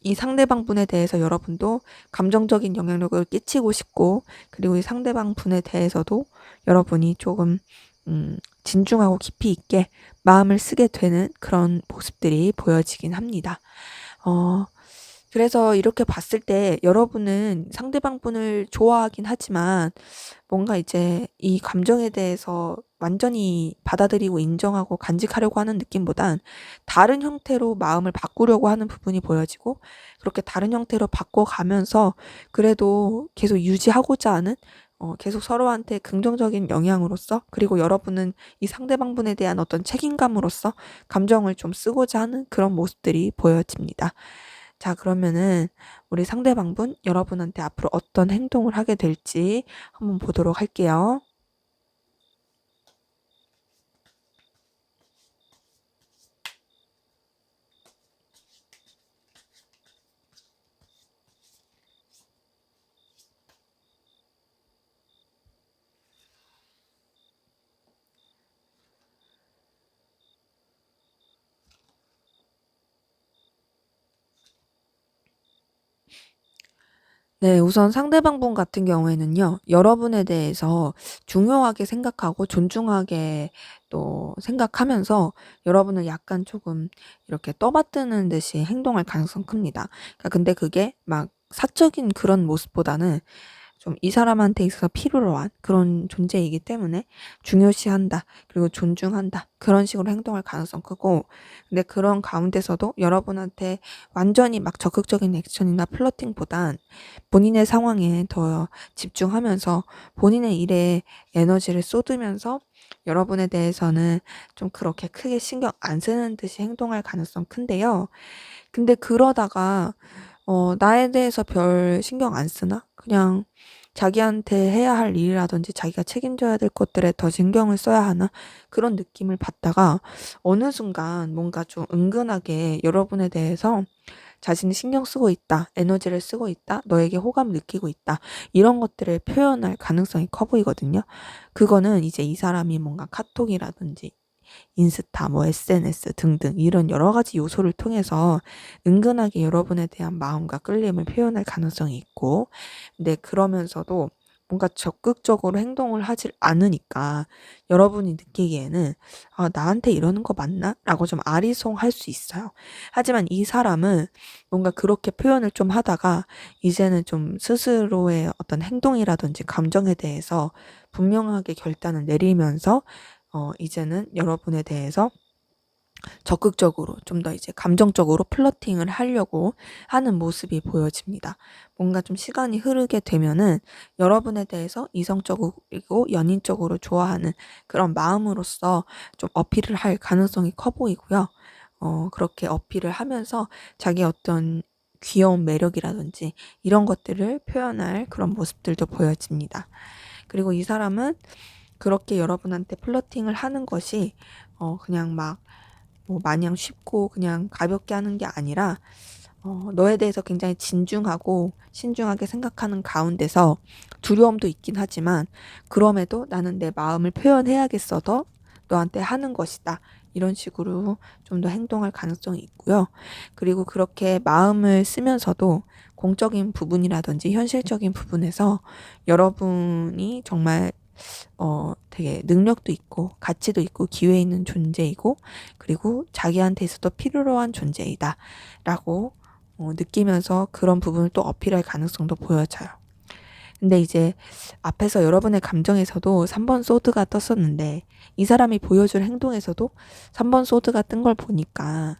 이 상대방 분에 대해서 여러분도 감정적인 영향력을 끼치고 싶고 그리고 이 상대방 분에 대해서도 여러분이 조금 진중하고 깊이 있게 마음을 쓰게 되는 그런 모습들이 보여지긴 합니다. 어, 그래서 이렇게 봤을 때 여러분은 상대방 분을 좋아하긴 하지만 뭔가 이제 이 감정에 대해서 완전히 받아들이고 인정하고 간직하려고 하는 느낌보단 다른 형태로 마음을 바꾸려고 하는 부분이 보여지고 그렇게 다른 형태로 바꿔가면서 그래도 계속 유지하고자 하는 계속 서로한테 긍정적인 영향으로서 그리고 여러분은 이 상대방분에 대한 어떤 책임감으로서 감정을 좀 쓰고자 하는 그런 모습들이 보여집니다. 자, 그러면은 우리 상대방분 여러분한테 앞으로 어떤 행동을 하게 될지 한번 보도록 할게요. 네, 우선 상대방 분 같은 경우에는요, 여러분에 대해서 중요하게 생각하고 존중하게 또 생각하면서 여러분을 약간 조금 이렇게 떠받드는 듯이 행동할 가능성이 큽니다. 그러니까 근데 그게 막 사적인 그런 모습보다는 좀 이 사람한테 있어서 필요로 한 그런 존재이기 때문에 중요시한다. 그리고 존중한다. 그런 식으로 행동할 가능성 크고, 근데 그런 가운데서도 여러분한테 완전히 막 적극적인 액션이나 플러팅보단 본인의 상황에 더 집중하면서 본인의 일에 에너지를 쏟으면서 여러분에 대해서는 좀 그렇게 크게 신경 안 쓰는 듯이 행동할 가능성 큰데요. 근데 그러다가 나에 대해서 별 신경 안 쓰나? 그냥 자기한테 해야 할 일이라든지 자기가 책임져야 될 것들에 더 신경을 써야 하나? 그런 느낌을 받다가 어느 순간 뭔가 좀 은근하게 여러분에 대해서 자신이 신경 쓰고 있다, 에너지를 쓰고 있다, 너에게 호감을 느끼고 있다, 이런 것들을 표현할 가능성이 커 보이거든요. 그거는 이제 이 사람이 뭔가 카톡이라든지 인스타, 뭐 SNS 등등 이런 여러 가지 요소를 통해서 은근하게 여러분에 대한 마음과 끌림을 표현할 가능성이 있고, 근데 그러면서도 뭔가 적극적으로 행동을 하질 않으니까 여러분이 느끼기에는 아, 나한테 이러는 거 맞나? 라고 좀 아리송할 수 있어요. 하지만 이 사람은 뭔가 그렇게 표현을 좀 하다가 이제는 좀 스스로의 어떤 행동이라든지 감정에 대해서 분명하게 결단을 내리면서 이제는 여러분에 대해서 적극적으로 좀 더 이제 감정적으로 플러팅을 하려고 하는 모습이 보여집니다. 뭔가 좀 시간이 흐르게 되면은 여러분에 대해서 이성적이고 연인적으로 좋아하는 그런 마음으로서 좀 어필을 할 가능성이 커 보이고요. 그렇게 어필을 하면서 자기 어떤 귀여운 매력이라든지 이런 것들을 표현할 그런 모습들도 보여집니다. 그리고 이 사람은 그렇게 여러분한테 플러팅을 하는 것이 그냥 막 뭐 마냥 쉽고 그냥 가볍게 하는 게 아니라 너에 대해서 굉장히 진중하고 신중하게 생각하는 가운데서 두려움도 있긴 하지만 그럼에도 나는 내 마음을 표현해야겠어서 너한테 하는 것이다. 이런 식으로 좀 더 행동할 가능성이 있고요. 그리고 그렇게 마음을 쓰면서도 공적인 부분이라든지 현실적인 부분에서 여러분이 정말 되게 능력도 있고 가치도 있고 기회 있는 존재이고 그리고 자기한테 있어도 필요로 한 존재이다 라고 느끼면서 그런 부분을 또 어필할 가능성도 보여져요. 근데 이제 앞에서 여러분의 감정에서도 3번 소드가 떴었는데 이 사람이 보여줄 행동에서도 3번 소드가 뜬 걸 보니까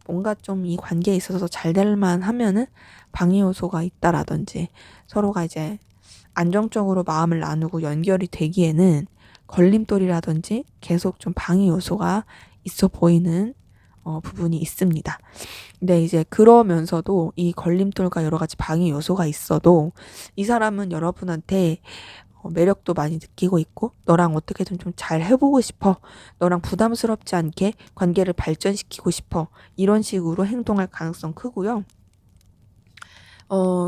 뭔가 좀 이 관계에 있어서 잘 될만 하면은 방해 요소가 있다라든지 서로가 이제 안정적으로 마음을 나누고 연결이 되기에는 걸림돌이라든지 계속 좀 방해 요소가 있어 보이는 부분이 있습니다. 근데 이제 그러면서도 이 걸림돌과 여러 가지 방해 요소가 있어도 이 사람은 여러분한테 매력도 많이 느끼고 있고 너랑 어떻게든 좀 잘 해보고 싶어. 너랑 부담스럽지 않게 관계를 발전시키고 싶어. 이런 식으로 행동할 가능성 크고요.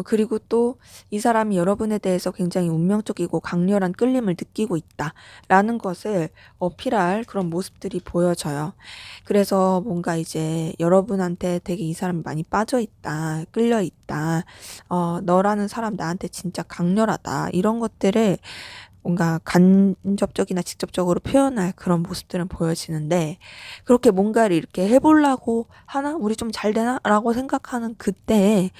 그리고 또 이 사람이 여러분에 대해서 굉장히 운명적이고 강렬한 끌림을 느끼고 있다라는 것을 어필할 그런 모습들이 보여져요. 그래서 뭔가 이제 여러분한테 되게 이 사람이 많이 빠져 있다, 끌려 있다, 너라는 사람 나한테 진짜 강렬하다, 이런 것들을 뭔가 간접적이나 직접적으로 표현할 그런 모습들은 보여지는데 그렇게 뭔가를 이렇게 해보려고 하나? 우리 좀 잘 되나? 라고 생각하는 그때에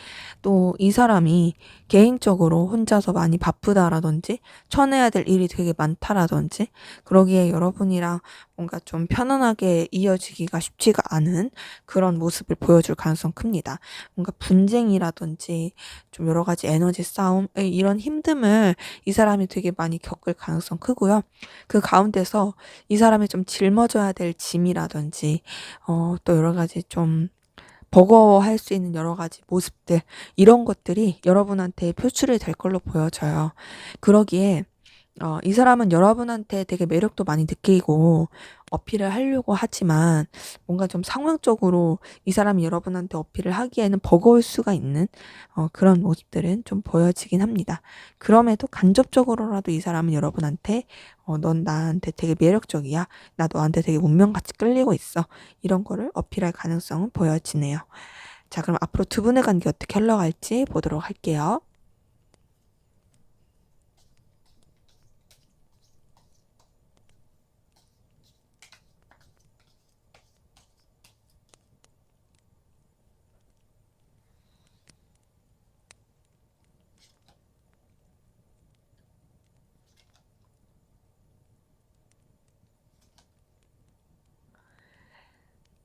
또 이 사람이 개인적으로 혼자서 많이 바쁘다라든지 쳐내야 될 일이 되게 많다라든지 그러기에 여러분이랑 뭔가 좀 편안하게 이어지기가 쉽지가 않은 그런 모습을 보여줄 가능성 큽니다. 뭔가 분쟁이라든지 좀 여러 가지 에너지 싸움 이런 힘듦을 이 사람이 되게 많이 겪을 가능성 크고요. 그 가운데서 이 사람이 좀 짊어져야 될 짐이라든지 또 여러 가지 좀 버거워할 수 있는 여러 가지 모습들 이런 것들이 여러분한테 표출이 될 걸로 보여져요. 그러기에 이 사람은 여러분한테 되게 매력도 많이 느끼고 어필을 하려고 하지만 뭔가 좀 상황적으로 이 사람이 여러분한테 어필을 하기에는 버거울 수가 있는 그런 모습들은 좀 보여지긴 합니다. 그럼에도 간접적으로라도 이 사람은 여러분한테 넌 나한테 되게 매력적이야. 나 너한테 되게 운명같이 끌리고 있어. 이런 거를 어필할 가능성은 보여지네요. 자, 그럼 앞으로 두 분의 관계 어떻게 흘러갈지 보도록 할게요.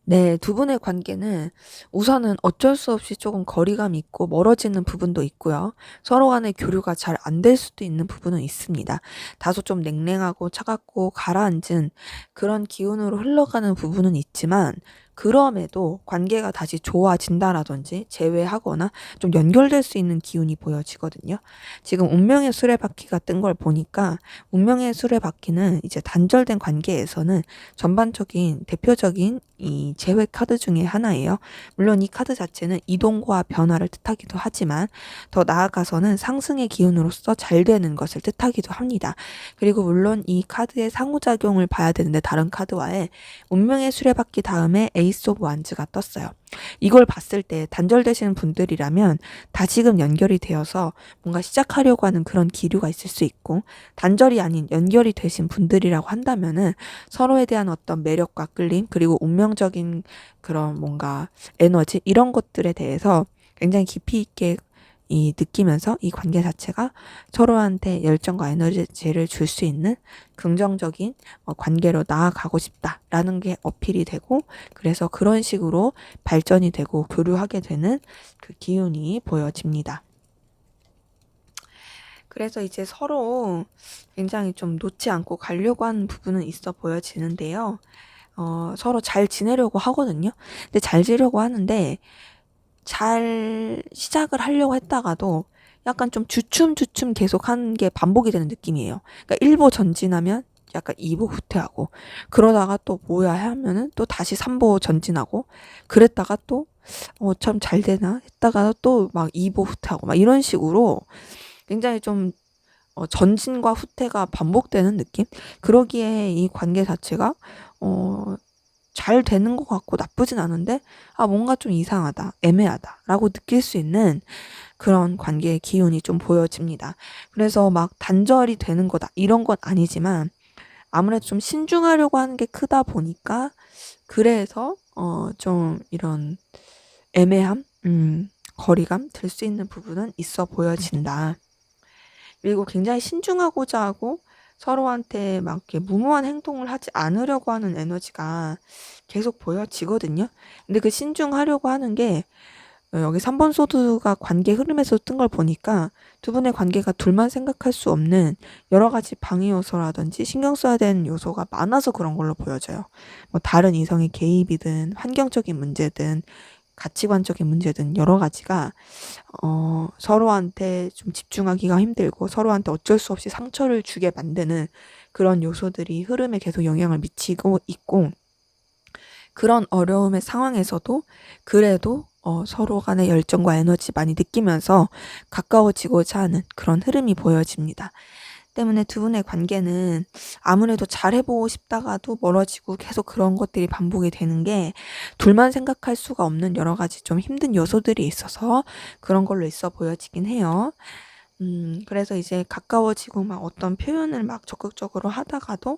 네, 두 분의 관계는 우선은 어쩔 수 없이 조금 거리감이 있고 멀어지는 부분도 있고요. 서로 간의 교류가 잘 안 될 수도 있는 부분은 있습니다. 다소 좀 냉랭하고 차갑고 가라앉은 그런 기운으로 흘러가는 부분은 있지만, 그럼에도 관계가 다시 좋아진다라든지 재회하거나 좀 연결될 수 있는 기운이 보여지거든요. 지금 운명의 수레바퀴가 뜬 걸 보니까, 운명의 수레바퀴는 이제 단절된 관계에서는 전반적인 대표적인 이 제외 카드 중에 하나예요. 물론 이 카드 자체는 이동과 변화를 뜻하기도 하지만, 더 나아가서는 상승의 기운으로서 잘 되는 것을 뜻하기도 합니다. 그리고 물론 이 카드의 상호작용을 봐야 되는데, 다른 카드와의 운명의 수레바퀴 다음에 에이스 오브 완즈가 떴어요. 이걸 봤을 때 단절되시는 분들이라면 다시금 연결이 되어서 뭔가 시작하려고 하는 그런 기류가 있을 수 있고, 단절이 아닌 연결이 되신 분들이라고 한다면은 서로에 대한 어떤 매력과 끌림, 그리고 운명적인 그런 뭔가 에너지, 이런 것들에 대해서 굉장히 깊이 있게 느끼면서 이 관계 자체가 서로한테 열정과 에너지를 줄 수 있는 긍정적인 관계로 나아가고 싶다라는 게 어필이 되고, 그래서 그런 식으로 발전이 되고 교류하게 되는 그 기운이 보여집니다. 그래서 이제 서로 굉장히 좀 놓지 않고 가려고 하는 부분은 있어 보여지는데요. 서로 잘 지내려고 하거든요. 근데 잘 지내려고 하는데, 잘 시작을 하려고 했다가도 약간 좀 주춤주춤 계속 하는 게 반복이 되는 느낌이에요. 그러니까 1보 전진하면 약간 2보 후퇴하고, 그러다가 또 뭐야 하면은 또 다시 3보 전진하고, 그랬다가 또 참 잘 되나 했다가 또 막 2보 후퇴하고 막 이런 식으로 굉장히 좀 전진과 후퇴가 반복되는 느낌? 그러기에 이 관계 자체가 잘 되는 것 같고 나쁘진 않은데, 뭔가 좀 이상하다, 애매하다 라고 느낄 수 있는 그런 관계의 기운이 좀 보여집니다. 그래서 막 단절이 되는 거다 이런 건 아니지만, 아무래도 좀 신중하려고 하는 게 크다 보니까, 그래서 좀 이런 애매함, 거리감 들 수 있는 부분은 있어 보여진다. 그리고 굉장히 신중하고자 하고 서로한테 막 이렇게 무모한 행동을 하지 않으려고 하는 에너지가 계속 보여지거든요. 근데 그 신중하려고 하는 게, 여기 3번 소드가 관계 흐름에서 뜬 걸 보니까 두 분의 관계가 둘만 생각할 수 없는 여러 가지 방해 요소라든지 신경 써야 되는 요소가 많아서 그런 걸로 보여져요. 뭐 다른 이성의 개입이든 환경적인 문제든 가치관적인 문제든 여러 가지가 서로한테 좀 집중하기가 힘들고 서로한테 어쩔 수 없이 상처를 주게 만드는 그런 요소들이 흐름에 계속 영향을 미치고 있고, 그런 어려움의 상황에서도 그래도 서로 간의 열정과 에너지 많이 느끼면서 가까워지고자 하는 그런 흐름이 보여집니다. 때문에 두 분의 관계는 아무래도 잘해보고 싶다가도 멀어지고 계속 그런 것들이 반복이 되는 게, 둘만 생각할 수가 없는 여러 가지 좀 힘든 요소들이 있어서 그런 걸로 있어 보여지긴 해요. 그래서 이제 가까워지고 막 어떤 표현을 막 적극적으로 하다가도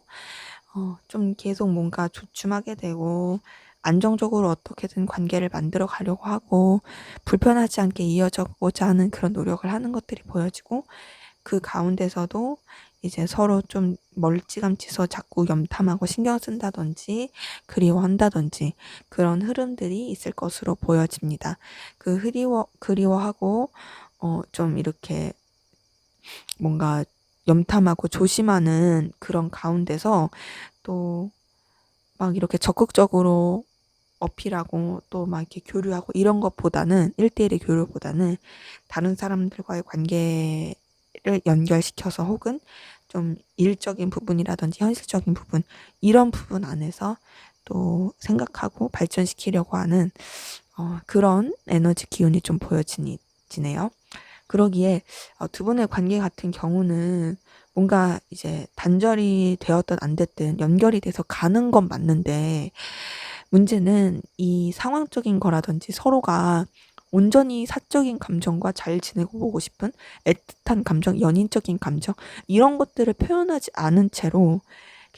좀 계속 뭔가 주춤하게 되고, 안정적으로 어떻게든 관계를 만들어 가려고 하고 불편하지 않게 이어져고자 하는 그런 노력을 하는 것들이 보여지고, 그 가운데서도 이제 서로 좀 멀찌감치서 자꾸 염탐하고 신경 쓴다든지 그리워한다든지 그런 흐름들이 있을 것으로 보여집니다. 그 그리워하고 좀 이렇게 뭔가 염탐하고 조심하는 그런 가운데서 또 막 이렇게 적극적으로 어필하고 또 막 이렇게 교류하고 이런 것보다는, 1대1의 교류보다는 다른 사람들과의 관계를 연결시켜서, 혹은 좀 일적인 부분이라든지 현실적인 부분, 이런 부분 안에서 또 생각하고 발전시키려고 하는 그런 에너지 기운이 좀 보여지네요. 그러기에 두 분의 관계 같은 경우는 뭔가 이제 단절이 되었든 안 됐든 연결이 돼서 가는 건 맞는데, 문제는 이 상황적인 거라든지 서로가 온전히 사적인 감정과 잘 지내고 보고 싶은 애틋한 감정, 연인적인 감정, 이런 것들을 표현하지 않은 채로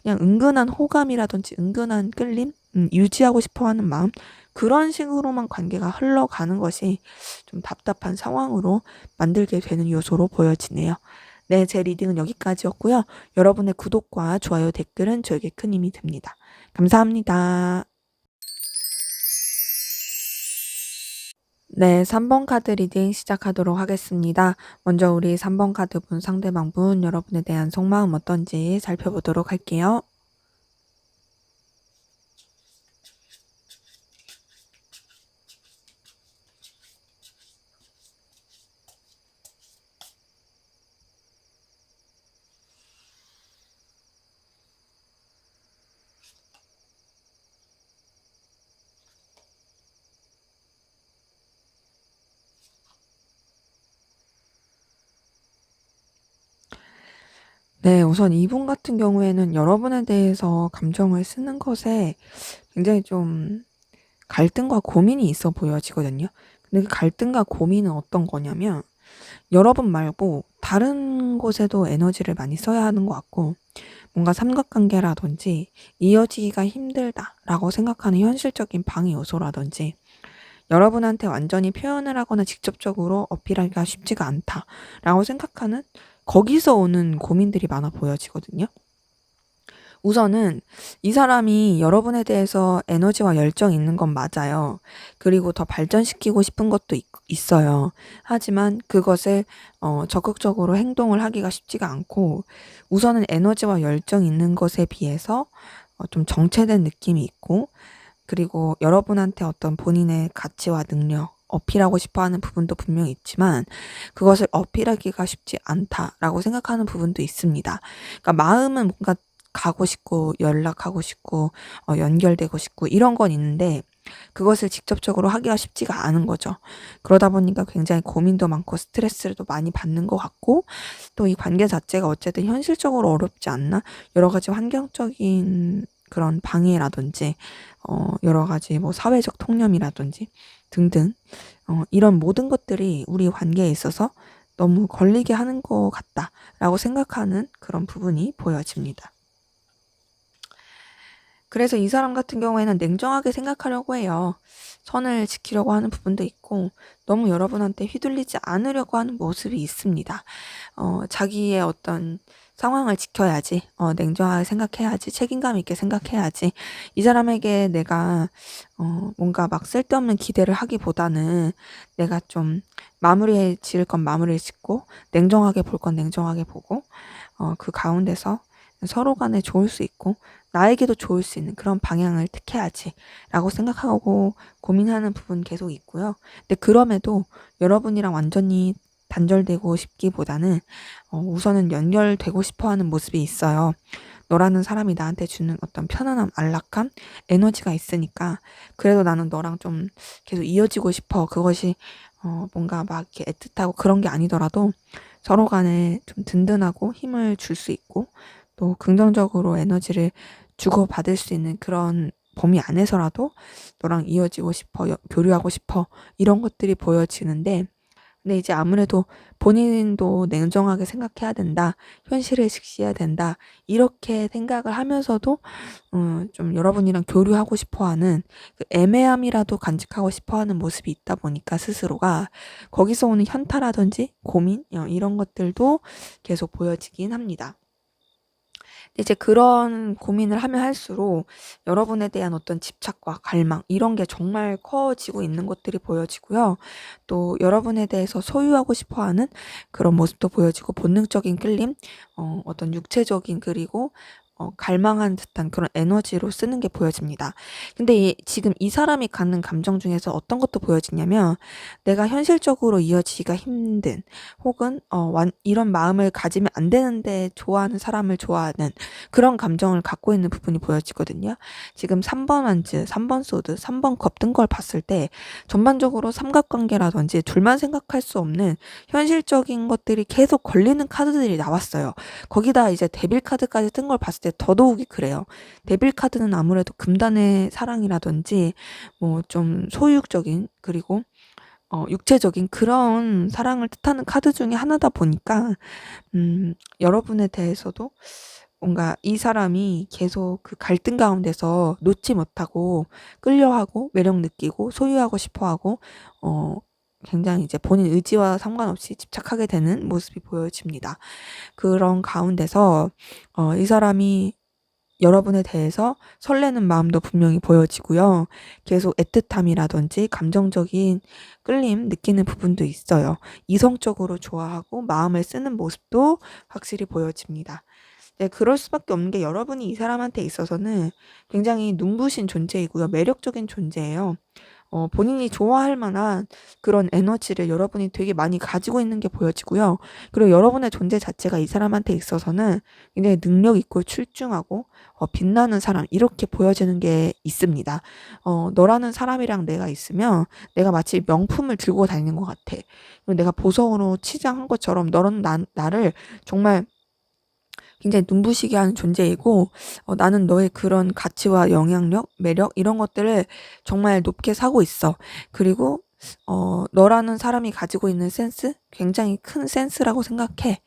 그냥 은근한 호감이라든지 은근한 끌림, 유지하고 싶어 하는 마음, 그런 식으로만 관계가 흘러가는 것이 좀 답답한 상황으로 만들게 되는 요소로 보여지네요. 네, 제 리딩은 여기까지였고요. 여러분의 구독과 좋아요, 댓글은 저에게 큰 힘이 됩니다. 감사합니다. 네, 3번 카드 리딩 시작하도록 하겠습니다. 먼저 우리 3번 카드분 상대방분 여러분에 대한 속마음 어떤지 살펴보도록 할게요. 네, 우선 이분 같은 경우에는 여러분에 대해서 감정을 쓰는 것에 굉장히 좀 갈등과 고민이 있어 보여지거든요. 근데 그 갈등과 고민은 어떤 거냐면 여러분 말고 다른 곳에도 에너지를 많이 써야 하는 것 같고 뭔가 삼각관계라든지 이어지기가 힘들다라고 생각하는 현실적인 방해 요소라든지 여러분한테 완전히 표현을 하거나 직접적으로 어필하기가 쉽지가 않다라고 생각하는 거기서 오는 고민들이 많아 보여지거든요. 우선은 이 사람이 여러분에 대해서 에너지와 열정이 있는 건 맞아요. 그리고 더 발전시키고 싶은 것도 있어요. 하지만 그것을 적극적으로 행동을 하기가 쉽지가 않고 우선은 에너지와 열정이 있는 것에 비해서 좀 정체된 느낌이 있고 그리고 여러분한테 어떤 본인의 가치와 능력, 어필하고 싶어 하는 부분도 분명히 있지만 그것을 어필하기가 쉽지 않다라고 생각하는 부분도 있습니다. 그러니까 마음은 뭔가 가고 싶고 연락하고 싶고 연결되고 싶고 이런 건 있는데 그것을 직접적으로 하기가 쉽지가 않은 거죠. 그러다 보니까 굉장히 고민도 많고 스트레스를 또 많이 받는 것 같고 또 이 관계 자체가 어쨌든 현실적으로 어렵지 않나? 여러 가지 환경적인 그런 방해라든지 여러 가지 뭐 사회적 통념이라든지 등등 이런 모든 것들이 우리 관계에 있어서 너무 걸리게 하는 것 같다라고 생각하는 그런 부분이 보여집니다. 그래서 이 사람 같은 경우에는 냉정하게 생각하려고 해요. 선을 지키려고 하는 부분도 있고 너무 여러분한테 휘둘리지 않으려고 하는 모습이 있습니다. 자기의 어떤 상황을 지켜야지, 냉정하게 생각해야지, 책임감 있게 생각해야지. 이 사람에게 내가 뭔가 막 쓸데없는 기대를 하기보다는 내가 좀 마무리 지을 건 마무리 짓고 냉정하게 볼 건 냉정하게 보고 그 가운데서 서로 간에 좋을 수 있고 나에게도 좋을 수 있는 그런 방향을 택해야지 라고 생각하고 고민하는 부분 계속 있고요. 근데 그럼에도 여러분이랑 완전히 단절되고 싶기보다는 우선은 연결되고 싶어 하는 모습이 있어요. 너라는 사람이 나한테 주는 어떤 편안함, 안락함, 에너지가 있으니까 그래도 나는 너랑 좀 계속 이어지고 싶어. 그것이 뭔가 막 이렇게 애틋하고 그런 게 아니더라도 서로 간에 좀 든든하고 힘을 줄 수 있고 또 긍정적으로 에너지를 주고받을 수 있는 그런 범위 안에서라도 너랑 이어지고 싶어, 교류하고 싶어 이런 것들이 보여지는데 근데 이제 아무래도 본인도 냉정하게 생각해야 된다. 현실을 직시해야 된다. 이렇게 생각을 하면서도 좀 여러분이랑 교류하고 싶어 하는 그 애매함이라도 간직하고 싶어 하는 모습이 있다 보니까 스스로가 거기서 오는 현타라든지 고민 이런 것들도 계속 보여지긴 합니다. 이제 그런 고민을 하면 할수록 여러분에 대한 어떤 집착과 갈망 이런 게 정말 커지고 있는 것들이 보여지고요. 또 여러분에 대해서 소유하고 싶어 하는 그런 모습도 보여지고 본능적인 끌림, 어떤 육체적인 그리고 갈망한 듯한 그런 에너지로 쓰는 게 보여집니다. 근데 지금 이 사람이 갖는 감정 중에서 어떤 것도 보여지냐면 내가 현실적으로 이어지기가 힘든 혹은 이런 마음을 가지면 안 되는데 좋아하는 사람을 좋아하는 그런 감정을 갖고 있는 부분이 보여지거든요. 지금 3번 완즈, 3번 소드, 3번 컵 뜬 걸 봤을 때 전반적으로 삼각관계라든지 둘만 생각할 수 없는 현실적인 것들이 계속 걸리는 카드들이 나왔어요. 거기다 이제 데빌 카드까지 뜬 걸 봤을 때 더더욱이 그래요. 데빌 카드는 아무래도 금단의 사랑이라든지 뭐 좀 소유욕적인 그리고 육체적인 그런 사랑을 뜻하는 카드 중에 하나다 보니까 여러분에 대해서도 뭔가 이 사람이 계속 그 갈등 가운데서 놓지 못하고 끌려하고 매력 느끼고 소유하고 싶어하고 굉장히 이제 본인 의지와 상관없이 집착하게 되는 모습이 보여집니다. 그런 가운데서 이 사람이 여러분에 대해서 설레는 마음도 분명히 보여지고요. 계속 애틋함이라든지 감정적인 끌림 느끼는 부분도 있어요. 이성적으로 좋아하고 마음을 쓰는 모습도 확실히 보여집니다. 네, 그럴 수밖에 없는 게 여러분이 이 사람한테 있어서는 굉장히 눈부신 존재이고요. 매력적인 존재예요. 본인이 좋아할 만한 그런 에너지를 여러분이 되게 많이 가지고 있는 게 보여지고요. 그리고 여러분의 존재 자체가 이 사람한테 있어서는 굉장히 능력 있고 출중하고 빛나는 사람 이렇게 보여지는 게 있습니다. 너라는 사람이랑 내가 있으면 내가 마치 명품을 들고 다니는 것 같아. 그리고 내가 보석으로 치장한 것처럼 너는 나를 정말 굉장히 눈부시게 하는 존재이고 나는 너의 그런 가치와 영향력, 매력 이런 것들을 정말 높게 사고 있어. 그리고 너라는 사람이 가지고 있는 센스 굉장히 큰 센스라고 생각해.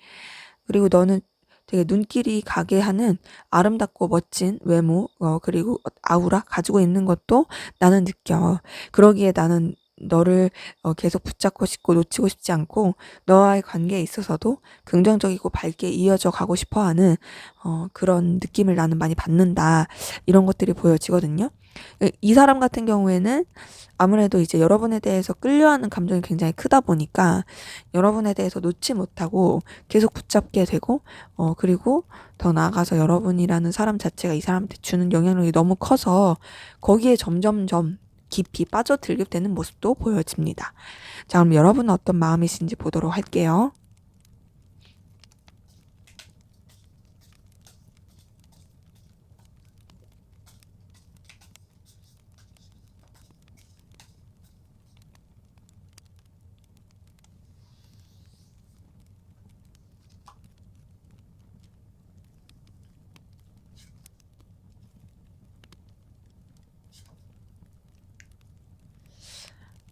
그리고 너는 되게 눈길이 가게 하는 아름답고 멋진 외모, 그리고 아우라 가지고 있는 것도 나는 느껴. 그러기에 나는 너를 계속 붙잡고 싶고 놓치고 싶지 않고 너와의 관계에 있어서도 긍정적이고 밝게 이어져 가고 싶어 하는 그런 느낌을 나는 많이 받는다. 이런 것들이 보여지거든요. 이 사람 같은 경우에는 아무래도 이제 여러분에 대해서 끌려하는 감정이 굉장히 크다 보니까 여러분에 대해서 놓지 못하고 계속 붙잡게 되고 그리고 더 나아가서 여러분이라는 사람 자체가 이 사람한테 주는 영향력이 너무 커서 거기에 점점점 깊이 빠져들게 되는 모습도 보여집니다. 자, 그럼 여러분은 어떤 마음이신지 보도록 할게요.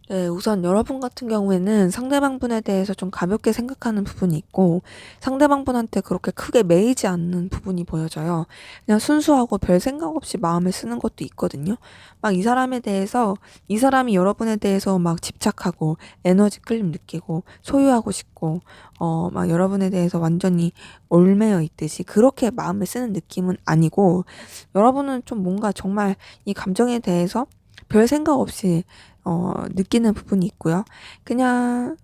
네, 우선 여러분 같은 경우에는 상대방 분에 대해서 좀 가볍게 생각하는 부분이 있고 상대방 분한테 그렇게 크게 매이지 않는 부분이 보여져요. 그냥 순수하고 별 생각 없이 마음을 쓰는 것도 있거든요. 막 이 사람에 대해서 이 사람이 여러분에 대해서 막 집착하고 에너지 끌림 느끼고 소유하고 싶고 막 여러분에 대해서 완전히 올매어 있듯이 그렇게 마음을 쓰는 느낌은 아니고 여러분은 좀 뭔가 정말 이 감정에 대해서 별 생각 없이 느끼는 부분이 있고요. 그냥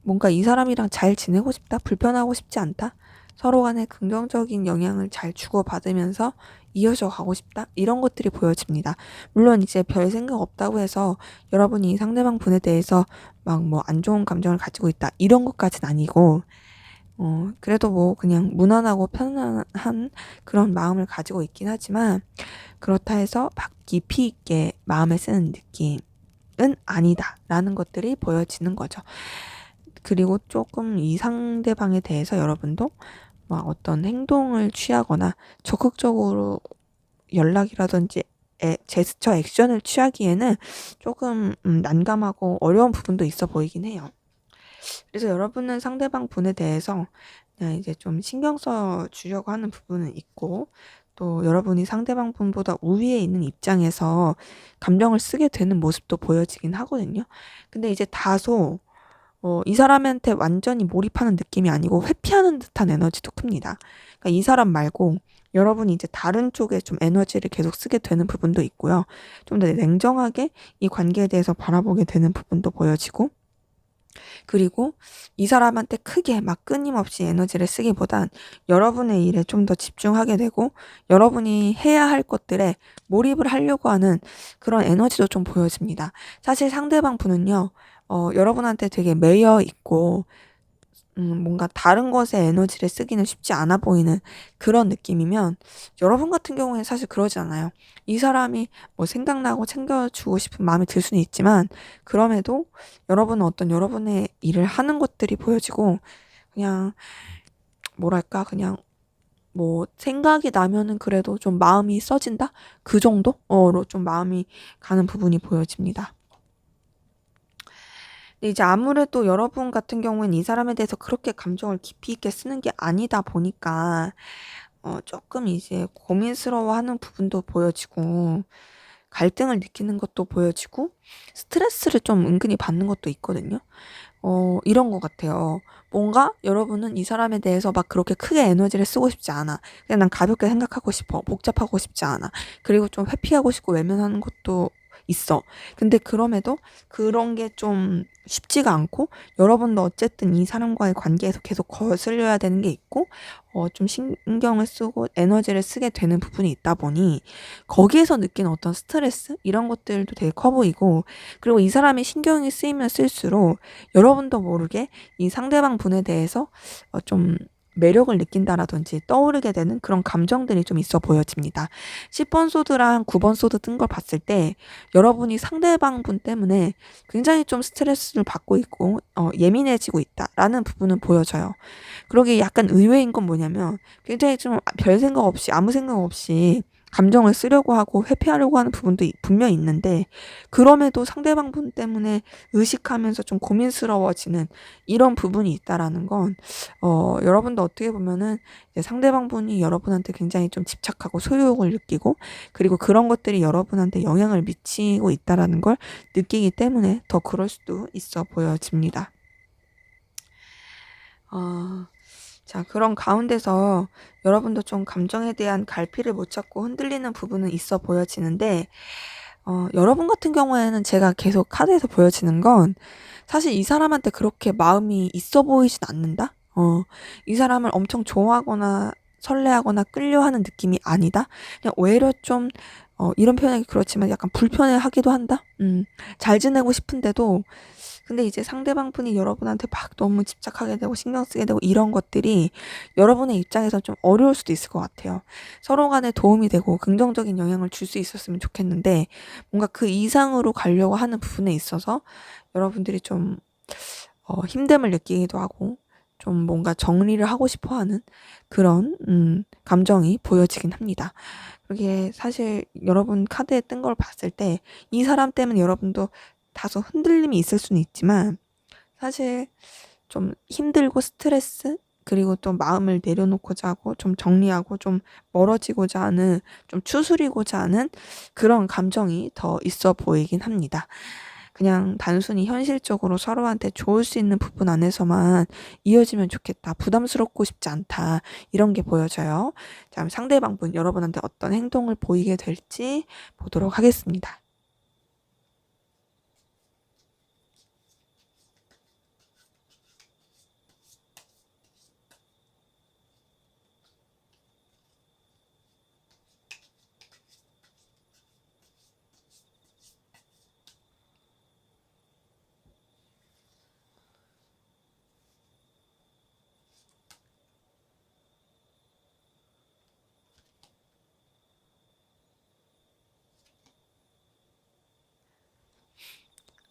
뭔가 이 사람이랑 잘 지내고 싶다, 불편하고 싶지 않다, 서로 간에 긍정적인 영향을 잘 주고받으면서 이어져 가고 싶다, 이런 것들이 보여집니다. 물론 이제 별 생각 없다고 해서 여러분이 상대방 분에 대해서 막 뭐 안 좋은 감정을 가지고 있다, 이런 것까진 아니고, 그래도 뭐 그냥 무난하고 편안한 그런 마음을 가지고 있긴 하지만, 그렇다 해서 막 깊이 있게 마음을 쓰는 느낌은 아니다라는 것들이 보여지는 거죠. 그리고 조금 이 상대방에 대해서 여러분도 막 어떤 행동을 취하거나 적극적으로 연락이라든지 제스처 액션을 취하기에는 조금 난감하고 어려운 부분도 있어 보이긴 해요. 그래서 여러분은 상대방 분에 대해서 그냥 이제 좀 신경 써 주려고 하는 부분은 있고 또 여러분이 상대방 분보다 우위에 있는 입장에서 감정을 쓰게 되는 모습도 보여지긴 하거든요. 근데 이제 다소 이 사람한테 완전히 몰입하는 느낌이 아니고 회피하는 듯한 에너지도 큽니다. 그러니까 이 사람 말고 여러분이 이제 다른 쪽에 좀 에너지를 계속 쓰게 되는 부분도 있고요. 좀 더 냉정하게 이 관계에 대해서 바라보게 되는 부분도 보여지고 그리고 이 사람한테 크게 막 끊임없이 에너지를 쓰기보단 여러분의 일에 좀 더 집중하게 되고 여러분이 해야 할 것들에 몰입을 하려고 하는 그런 에너지도 좀 보여집니다. 사실 상대방 분은요, 여러분한테 되게 매여 있고 뭔가 다른 것에 에너지를 쓰기는 쉽지 않아 보이는 그런 느낌이면 여러분 같은 경우에는 사실 그러지 않아요. 이 사람이 뭐 생각나고 챙겨주고 싶은 마음이 들 수는 있지만 그럼에도 여러분은 어떤 여러분의 일을 하는 것들이 보여지고 그냥 뭐랄까 그냥 뭐 생각이 나면은 그래도 좀 마음이 써진다? 그 정도로 좀 마음이 가는 부분이 보여집니다. 근데 이제 아무래도 여러분 같은 경우는 이 사람에 대해서 그렇게 감정을 깊이 있게 쓰는 게 아니다 보니까 조금 이제 고민스러워하는 부분도 보여지고 갈등을 느끼는 것도 보여지고 스트레스를 좀 은근히 받는 것도 있거든요. 이런 것 같아요. 뭔가 여러분은 이 사람에 대해서 막 그렇게 크게 에너지를 쓰고 싶지 않아. 그냥 난 가볍게 생각하고 싶어. 복잡하고 싶지 않아. 그리고 좀 회피하고 싶고 외면하는 것도 있어. 근데 그럼에도 그런 게 좀 쉽지가 않고 여러분도 어쨌든 이 사람과의 관계에서 계속 거슬려야 되는 게 있고 좀 신경을 쓰고 에너지를 쓰게 되는 부분이 있다 보니 거기에서 느끼는 어떤 스트레스 이런 것들도 되게 커 보이고 그리고 이 사람이 신경이 쓰이면 쓸수록 여러분도 모르게 이 상대방 분에 대해서 좀 매력을 느낀다라든지 떠오르게 되는 그런 감정들이 좀 있어 보여집니다. 10번 소드랑 9번 소드 뜬 걸 봤을 때 여러분이 상대방 분 때문에 굉장히 좀 스트레스를 받고 있고 예민해지고 있다라는 부분은 보여져요. 그러기 약간 의외인 건 뭐냐면 굉장히 좀 별 생각 없이 아무 생각 없이 감정을 쓰려고 하고 회피하려고 하는 부분도 분명히 있는데 그럼에도 상대방 분 때문에 의식하면서 좀 고민스러워지는 이런 부분이 있다라는 건 여러분도 어떻게 보면은 이제 상대방 분이 여러분한테 굉장히 좀 집착하고 소유욕을 느끼고 그리고 그런 것들이 여러분한테 영향을 미치고 있다라는 걸 느끼기 때문에 더 그럴 수도 있어 보여집니다. 자, 그런 가운데서 여러분도 좀 감정에 대한 갈피를 못 잡고 흔들리는 부분은 있어 보여지는데, 여러분 같은 경우에는 제가 계속 카드에서 보여지는 건 사실 이 사람한테 그렇게 마음이 있어 보이진 않는다? 이 사람을 엄청 좋아하거나 설레하거나 끌려하는 느낌이 아니다? 그냥 오히려 좀, 이런 표현하기 그렇지만 약간 불편해 하기도 한다? 잘 지내고 싶은데도 근데 이제 상대방 분이 여러분한테 막 너무 집착하게 되고 신경 쓰게 되고 이런 것들이 여러분의 입장에서 좀 어려울 수도 있을 것 같아요. 서로 간에 도움이 되고 긍정적인 영향을 줄 수 있었으면 좋겠는데 뭔가 그 이상으로 가려고 하는 부분에 있어서 여러분들이 좀 힘듦을 느끼기도 하고 좀 뭔가 정리를 하고 싶어 하는 그런 감정이 보여지긴 합니다. 그게 사실 여러분 카드에 뜬 걸 봤을 때 이 사람 때문에 여러분도 다소 흔들림이 있을 수는 있지만 사실 좀 힘들고 스트레스 그리고 또 마음을 내려놓고자 하고 좀 정리하고 좀 멀어지고자 하는 좀 추스리고자 하는 그런 감정이 더 있어 보이긴 합니다. 그냥 단순히 현실적으로 서로한테 좋을 수 있는 부분 안에서만 이어지면 좋겠다. 부담스럽고 싶지 않다. 이런 게 보여져요. 자, 상대방분 여러분한테 어떤 행동을 보이게 될지 보도록 하겠습니다.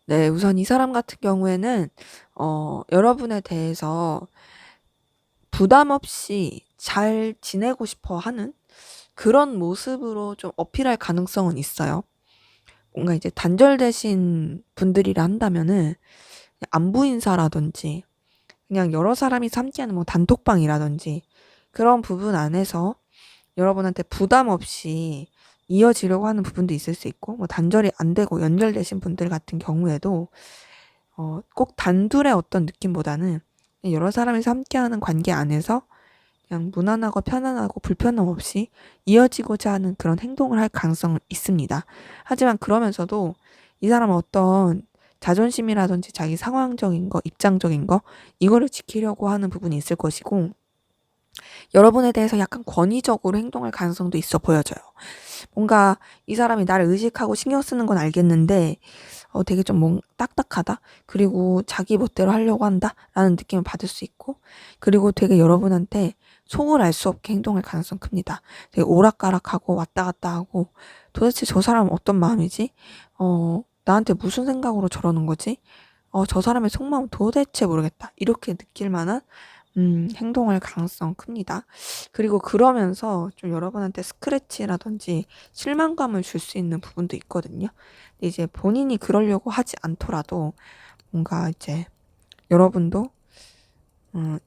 네, 우선 이 사람 같은 경우에는, 여러분에 대해서 부담 없이 잘 지내고 싶어 하는 그런 모습으로 좀 어필할 가능성은 있어요. 뭔가 이제 단절되신 분들이라 한다면은, 안부 인사라든지, 그냥 여러 사람이 함께하는 뭐 단톡방이라든지, 그런 부분 안에서 여러분한테 부담 없이 이어지려고 하는 부분도 있을 수 있고, 뭐 단절이 안 되고 연결되신 분들 같은 경우에도, 꼭 단둘의 어떤 느낌보다는 여러 사람이서 함께하는 관계 안에서 그냥 무난하고 편안하고 불편함 없이 이어지고자 하는 그런 행동을 할 가능성은 있습니다. 하지만 그러면서도 이 사람은 어떤 자존심이라든지 자기 상황적인 거, 입장적인 거, 이거를 지키려고 하는 부분이 있을 것이고, 여러분에 대해서 약간 권위적으로 행동할 가능성도 있어 보여져요. 뭔가 이 사람이 나를 의식하고 신경 쓰는 건 알겠는데, 되게 좀 딱딱하다? 그리고 자기 멋대로 하려고 한다? 라는 느낌을 받을 수 있고, 그리고 되게 여러분한테 속을 알 수 없게 행동할 가능성 큽니다. 되게 오락가락하고 왔다 갔다 하고, 도대체 저 사람은 어떤 마음이지? 나한테 무슨 생각으로 저러는 거지? 저 사람의 속마음 도대체 모르겠다. 이렇게 느낄 만한 행동할 가능성 큽니다. 그리고 그러면서 좀 여러분한테 스크래치라든지 실망감을 줄 수 있는 부분도 있거든요. 근데 이제 본인이 그러려고 하지 않더라도 뭔가 이제 여러분도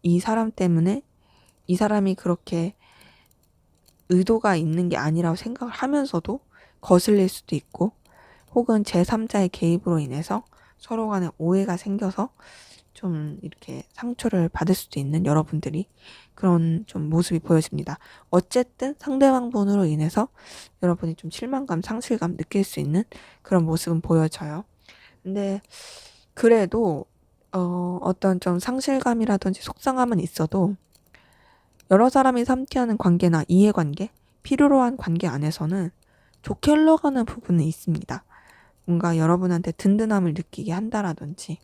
이 사람 때문에 이 사람이 그렇게 의도가 있는 게 아니라고 생각을 하면서도 거슬릴 수도 있고, 혹은 제3자의 개입으로 인해서 서로 간에 오해가 생겨서 좀 이렇게 상처를 받을 수도 있는 여러분들이 그런 좀 모습이 보여집니다. 어쨌든 상대방 분으로 인해서 여러분이 좀 실망감, 상실감 느낄 수 있는 그런 모습은 보여져요. 근데 그래도 어떤 좀 상실감이라든지 속상함은 있어도 여러 사람이 함께하는 관계나 이해관계, 필요로 한 관계 안에서는 좋게 흘러가는 부분은 있습니다. 뭔가 여러분한테 든든함을 느끼게 한다라든지,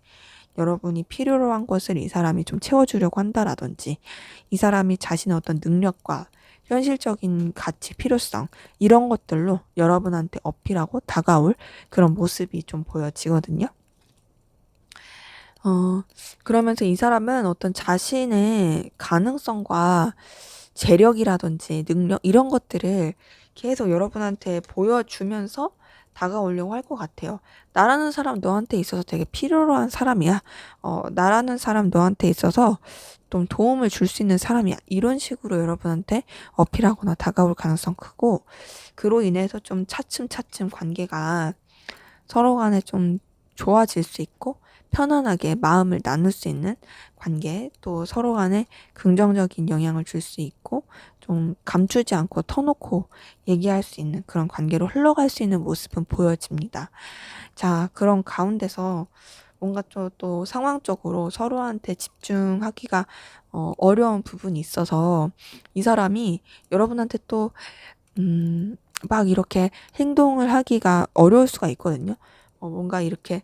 여러분이 필요로 한 것을 이 사람이 좀 채워주려고 한다라든지, 이 사람이 자신의 어떤 능력과 현실적인 가치, 필요성 이런 것들로 여러분한테 어필하고 다가올 그런 모습이 좀 보여지거든요. 그러면서 이 사람은 어떤 자신의 가능성과 재력이라든지 능력 이런 것들을 계속 여러분한테 보여주면서 다가오려고 할 것 같아요. 나라는 사람 너한테 있어서 되게 필요로 한 사람이야. 나라는 사람 너한테 있어서 좀 도움을 줄 수 있는 사람이야. 이런 식으로 여러분한테 어필하거나 다가올 가능성 크고, 그로 인해서 좀 차츰차츰 관계가 서로 간에 좀 좋아질 수 있고 편안하게 마음을 나눌 수 있는 관계, 또 서로 간에 긍정적인 영향을 줄 수 있고 좀 감추지 않고 터놓고 얘기할 수 있는 그런 관계로 흘러갈 수 있는 모습은 보여집니다. 자, 그런 가운데서 뭔가 또 상황적으로 서로한테 집중하기가 어려운 부분이 있어서 이 사람이 여러분한테 또 막 이렇게 행동을 하기가 어려울 수가 있거든요. 뭔가 이렇게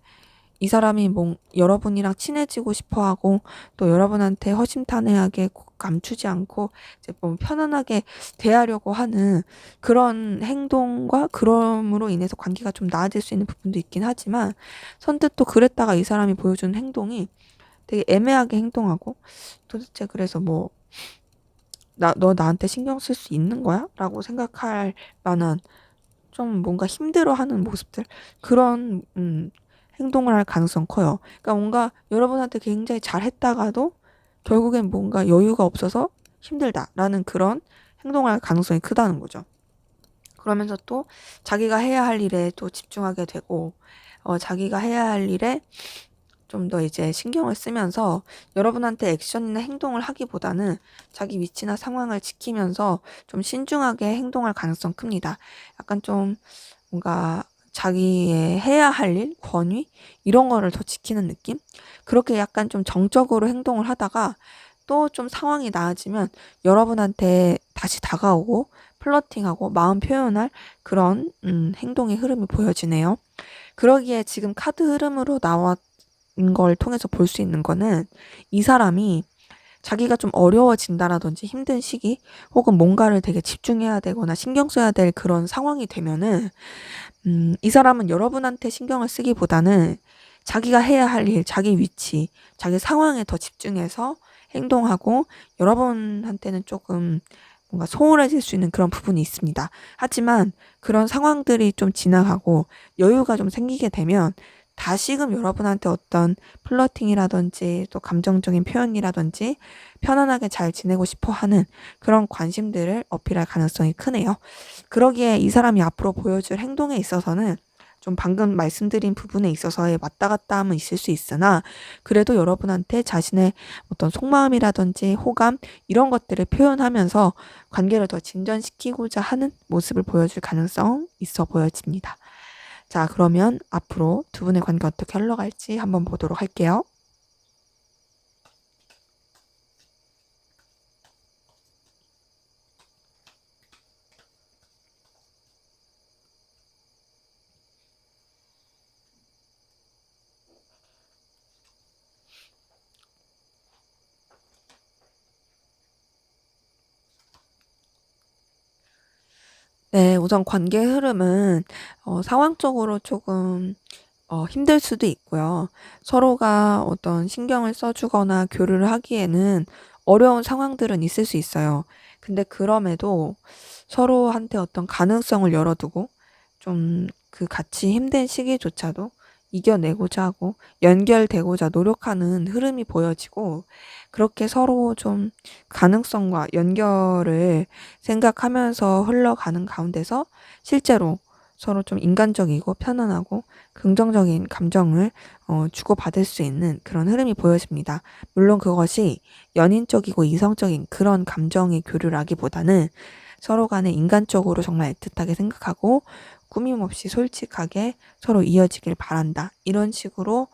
이 사람이 여러분이랑 친해지고 싶어 하고, 또 여러분한테 허심탄회하게 감추지 않고 이제 편안하게 대하려고 하는 그런 행동과 그럼으로 인해서 관계가 좀 나아질 수 있는 부분도 있긴 하지만, 선뜻 또 그랬다가 이 사람이 보여주는 행동이 되게 애매하게 행동하고, 도대체 그래서 너 나한테 신경 쓸 수 있는 거야? 라고 생각할 만한 좀 뭔가 힘들어하는 모습들, 그런 행동을 할 가능성 커요. 그러니까 뭔가 여러분한테 굉장히 잘했다가도 결국엔 뭔가 여유가 없어서 힘들다라는 그런 행동을 할 가능성이 크다는 거죠. 그러면서 또 자기가 해야 할 일에 또 집중하게 되고, 자기가 해야 할 일에 좀 더 이제 신경을 쓰면서 여러분한테 액션이나 행동을 하기보다는 자기 위치나 상황을 지키면서 좀 신중하게 행동할 가능성 큽니다. 약간 좀 뭔가 자기의 해야 할 일, 권위 이런 거를 더 지키는 느낌? 그렇게 약간 좀 정적으로 행동을 하다가 또 좀 상황이 나아지면 여러분한테 다시 다가오고 플러팅하고 마음 표현할 그런 행동의 흐름이 보여지네요. 그러기에 지금 카드 흐름으로 나왔 걸 통해서 볼 수 있는 거는, 이 사람이 자기가 좀 어려워진다라든지 힘든 시기, 혹은 뭔가를 되게 집중해야 되거나 신경 써야 될 그런 상황이 되면은 이 사람은 여러분한테 신경을 쓰기보다는 자기가 해야 할 일, 자기 위치, 자기 상황에 더 집중해서 행동하고, 여러분한테는 조금 뭔가 소홀해질 수 있는 그런 부분이 있습니다. 하지만 그런 상황들이 좀 지나가고 여유가 좀 생기게 되면 다시금 여러분한테 어떤 플러팅이라든지 또 감정적인 표현이라든지 편안하게 잘 지내고 싶어 하는 그런 관심들을 어필할 가능성이 크네요. 그러기에 이 사람이 앞으로 보여줄 행동에 있어서는 좀 방금 말씀드린 부분에 있어서의 왔다 갔다 함은 있을 수 있으나, 그래도 여러분한테 자신의 어떤 속마음이라든지 호감 이런 것들을 표현하면서 관계를 더 진전시키고자 하는 모습을 보여줄 가능성 있어 보여집니다. 자, 그러면 앞으로 두 분의 관계 어떻게 흘러갈지 한번 보도록 할게요. 네, 우선 관계 흐름은 상황적으로 조금 힘들 수도 있고요. 서로가 어떤 신경을 써주거나 교류를 하기에는 어려운 상황들은 있을 수 있어요. 근데 그럼에도 서로한테 어떤 가능성을 열어두고 좀 그 같이 힘든 시기조차도 이겨내고자 하고 연결되고자 노력하는 흐름이 보여지고, 그렇게 서로 좀 가능성과 연결을 생각하면서 흘러가는 가운데서 실제로 서로 좀 인간적이고 편안하고 긍정적인 감정을 주고받을 수 있는 그런 흐름이 보여집니다. 물론 그것이 연인적이고 이성적인 그런 감정의 교류라기보다는 서로 간에 인간적으로 정말 애틋하게 생각하고 꾸밈없이 솔직하게 서로 이어지길 바란다. 이런 식으로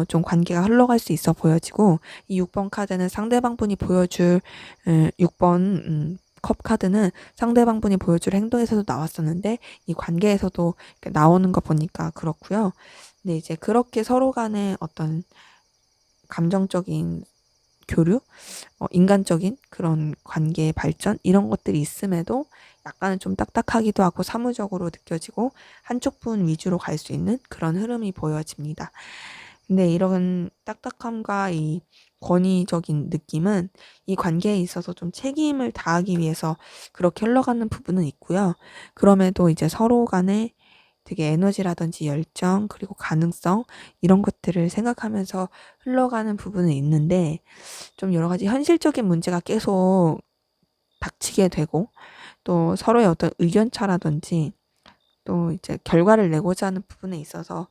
좀 관계가 흘러갈 수 있어 보여지고, 이 6번 카드는 상대방분이 보여줄 6번 컵 카드는 상대방분이 보여줄 행동에서도 나왔었는데 이 관계에서도 나오는 거 보니까 그렇고요. 근데 이제 그렇게 서로 간에 어떤 감정적인 교류, 인간적인 그런 관계의 발전 이런 것들이 있음에도 약간은 좀 딱딱하기도 하고 사무적으로 느껴지고 한쪽 분 위주로 갈 수 있는 그런 흐름이 보여집니다. 근데 이런 딱딱함과 이 권위적인 느낌은 이 관계에 있어서 좀 책임을 다하기 위해서 그렇게 흘러가는 부분은 있고요. 그럼에도 이제 서로 간에 되게 에너지라든지 열정 그리고 가능성 이런 것들을 생각하면서 흘러가는 부분은 있는데, 좀 여러 가지 현실적인 문제가 계속 닥치게 되고 또 서로의 어떤 의견차라든지 또 이제 결과를 내고자 하는 부분에 있어서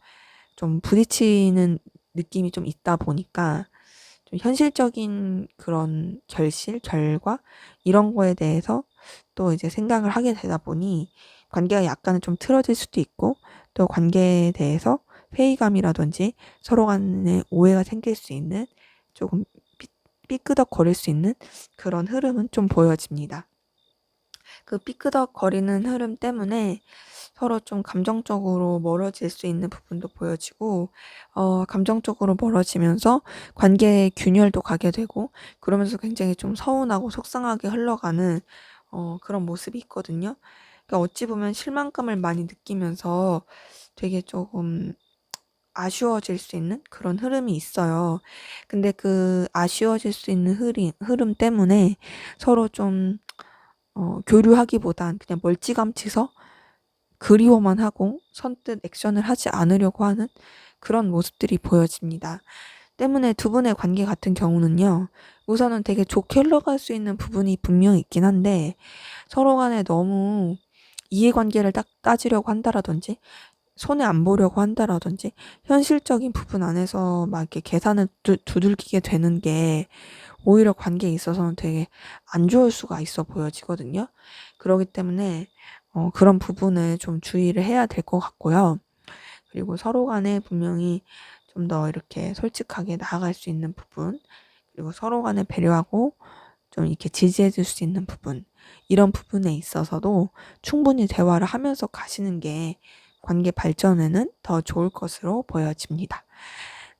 좀 부딪히는 느낌이 좀 있다 보니까 좀 현실적인 그런 결과 이런 거에 대해서 또 이제 생각을 하게 되다 보니 관계가 약간은 좀 틀어질 수도 있고, 또 관계에 대해서 회의감이라든지 서로 간에 오해가 생길 수 있는, 조금 삐끄덕거릴 수 있는 그런 흐름은 좀 보여집니다. 그 삐끄덕거리는 흐름 때문에 서로 좀 감정적으로 멀어질 수 있는 부분도 보여지고, 감정적으로 멀어지면서 관계의 균열도 가게 되고, 그러면서 굉장히 좀 서운하고 속상하게 흘러가는 그런 모습이 있거든요. 그러니까 어찌 보면 실망감을 많이 느끼면서 되게 조금 아쉬워질 수 있는 그런 흐름이 있어요. 근데 그 아쉬워질 수 있는 흐름 때문에 서로 좀 교류하기보단 그냥 멀찌감치서 그리워만 하고 선뜻 액션을 하지 않으려고 하는 그런 모습들이 보여집니다. 때문에 두 분의 관계 같은 경우는요, 우선은 되게 좋게 흘러갈 수 있는 부분이 분명히 있긴 한데, 서로 간에 너무 이해관계를 딱 따지려고 한다라든지, 손해 안 보려고 한다라든지, 현실적인 부분 안에서 막 이렇게 계산을 두들기게 되는 게 오히려 관계에 있어서는 되게 안 좋을 수가 있어 보여지거든요. 그렇기 때문에 그런 부분을 좀 주의를 해야 될 것 같고요. 그리고 서로 간에 분명히 좀 더 이렇게 솔직하게 나아갈 수 있는 부분, 그리고 서로 간에 배려하고 좀 이렇게 지지해 줄 수 있는 부분, 이런 부분에 있어서도 충분히 대화를 하면서 가시는 게 관계 발전에는 더 좋을 것으로 보여집니다.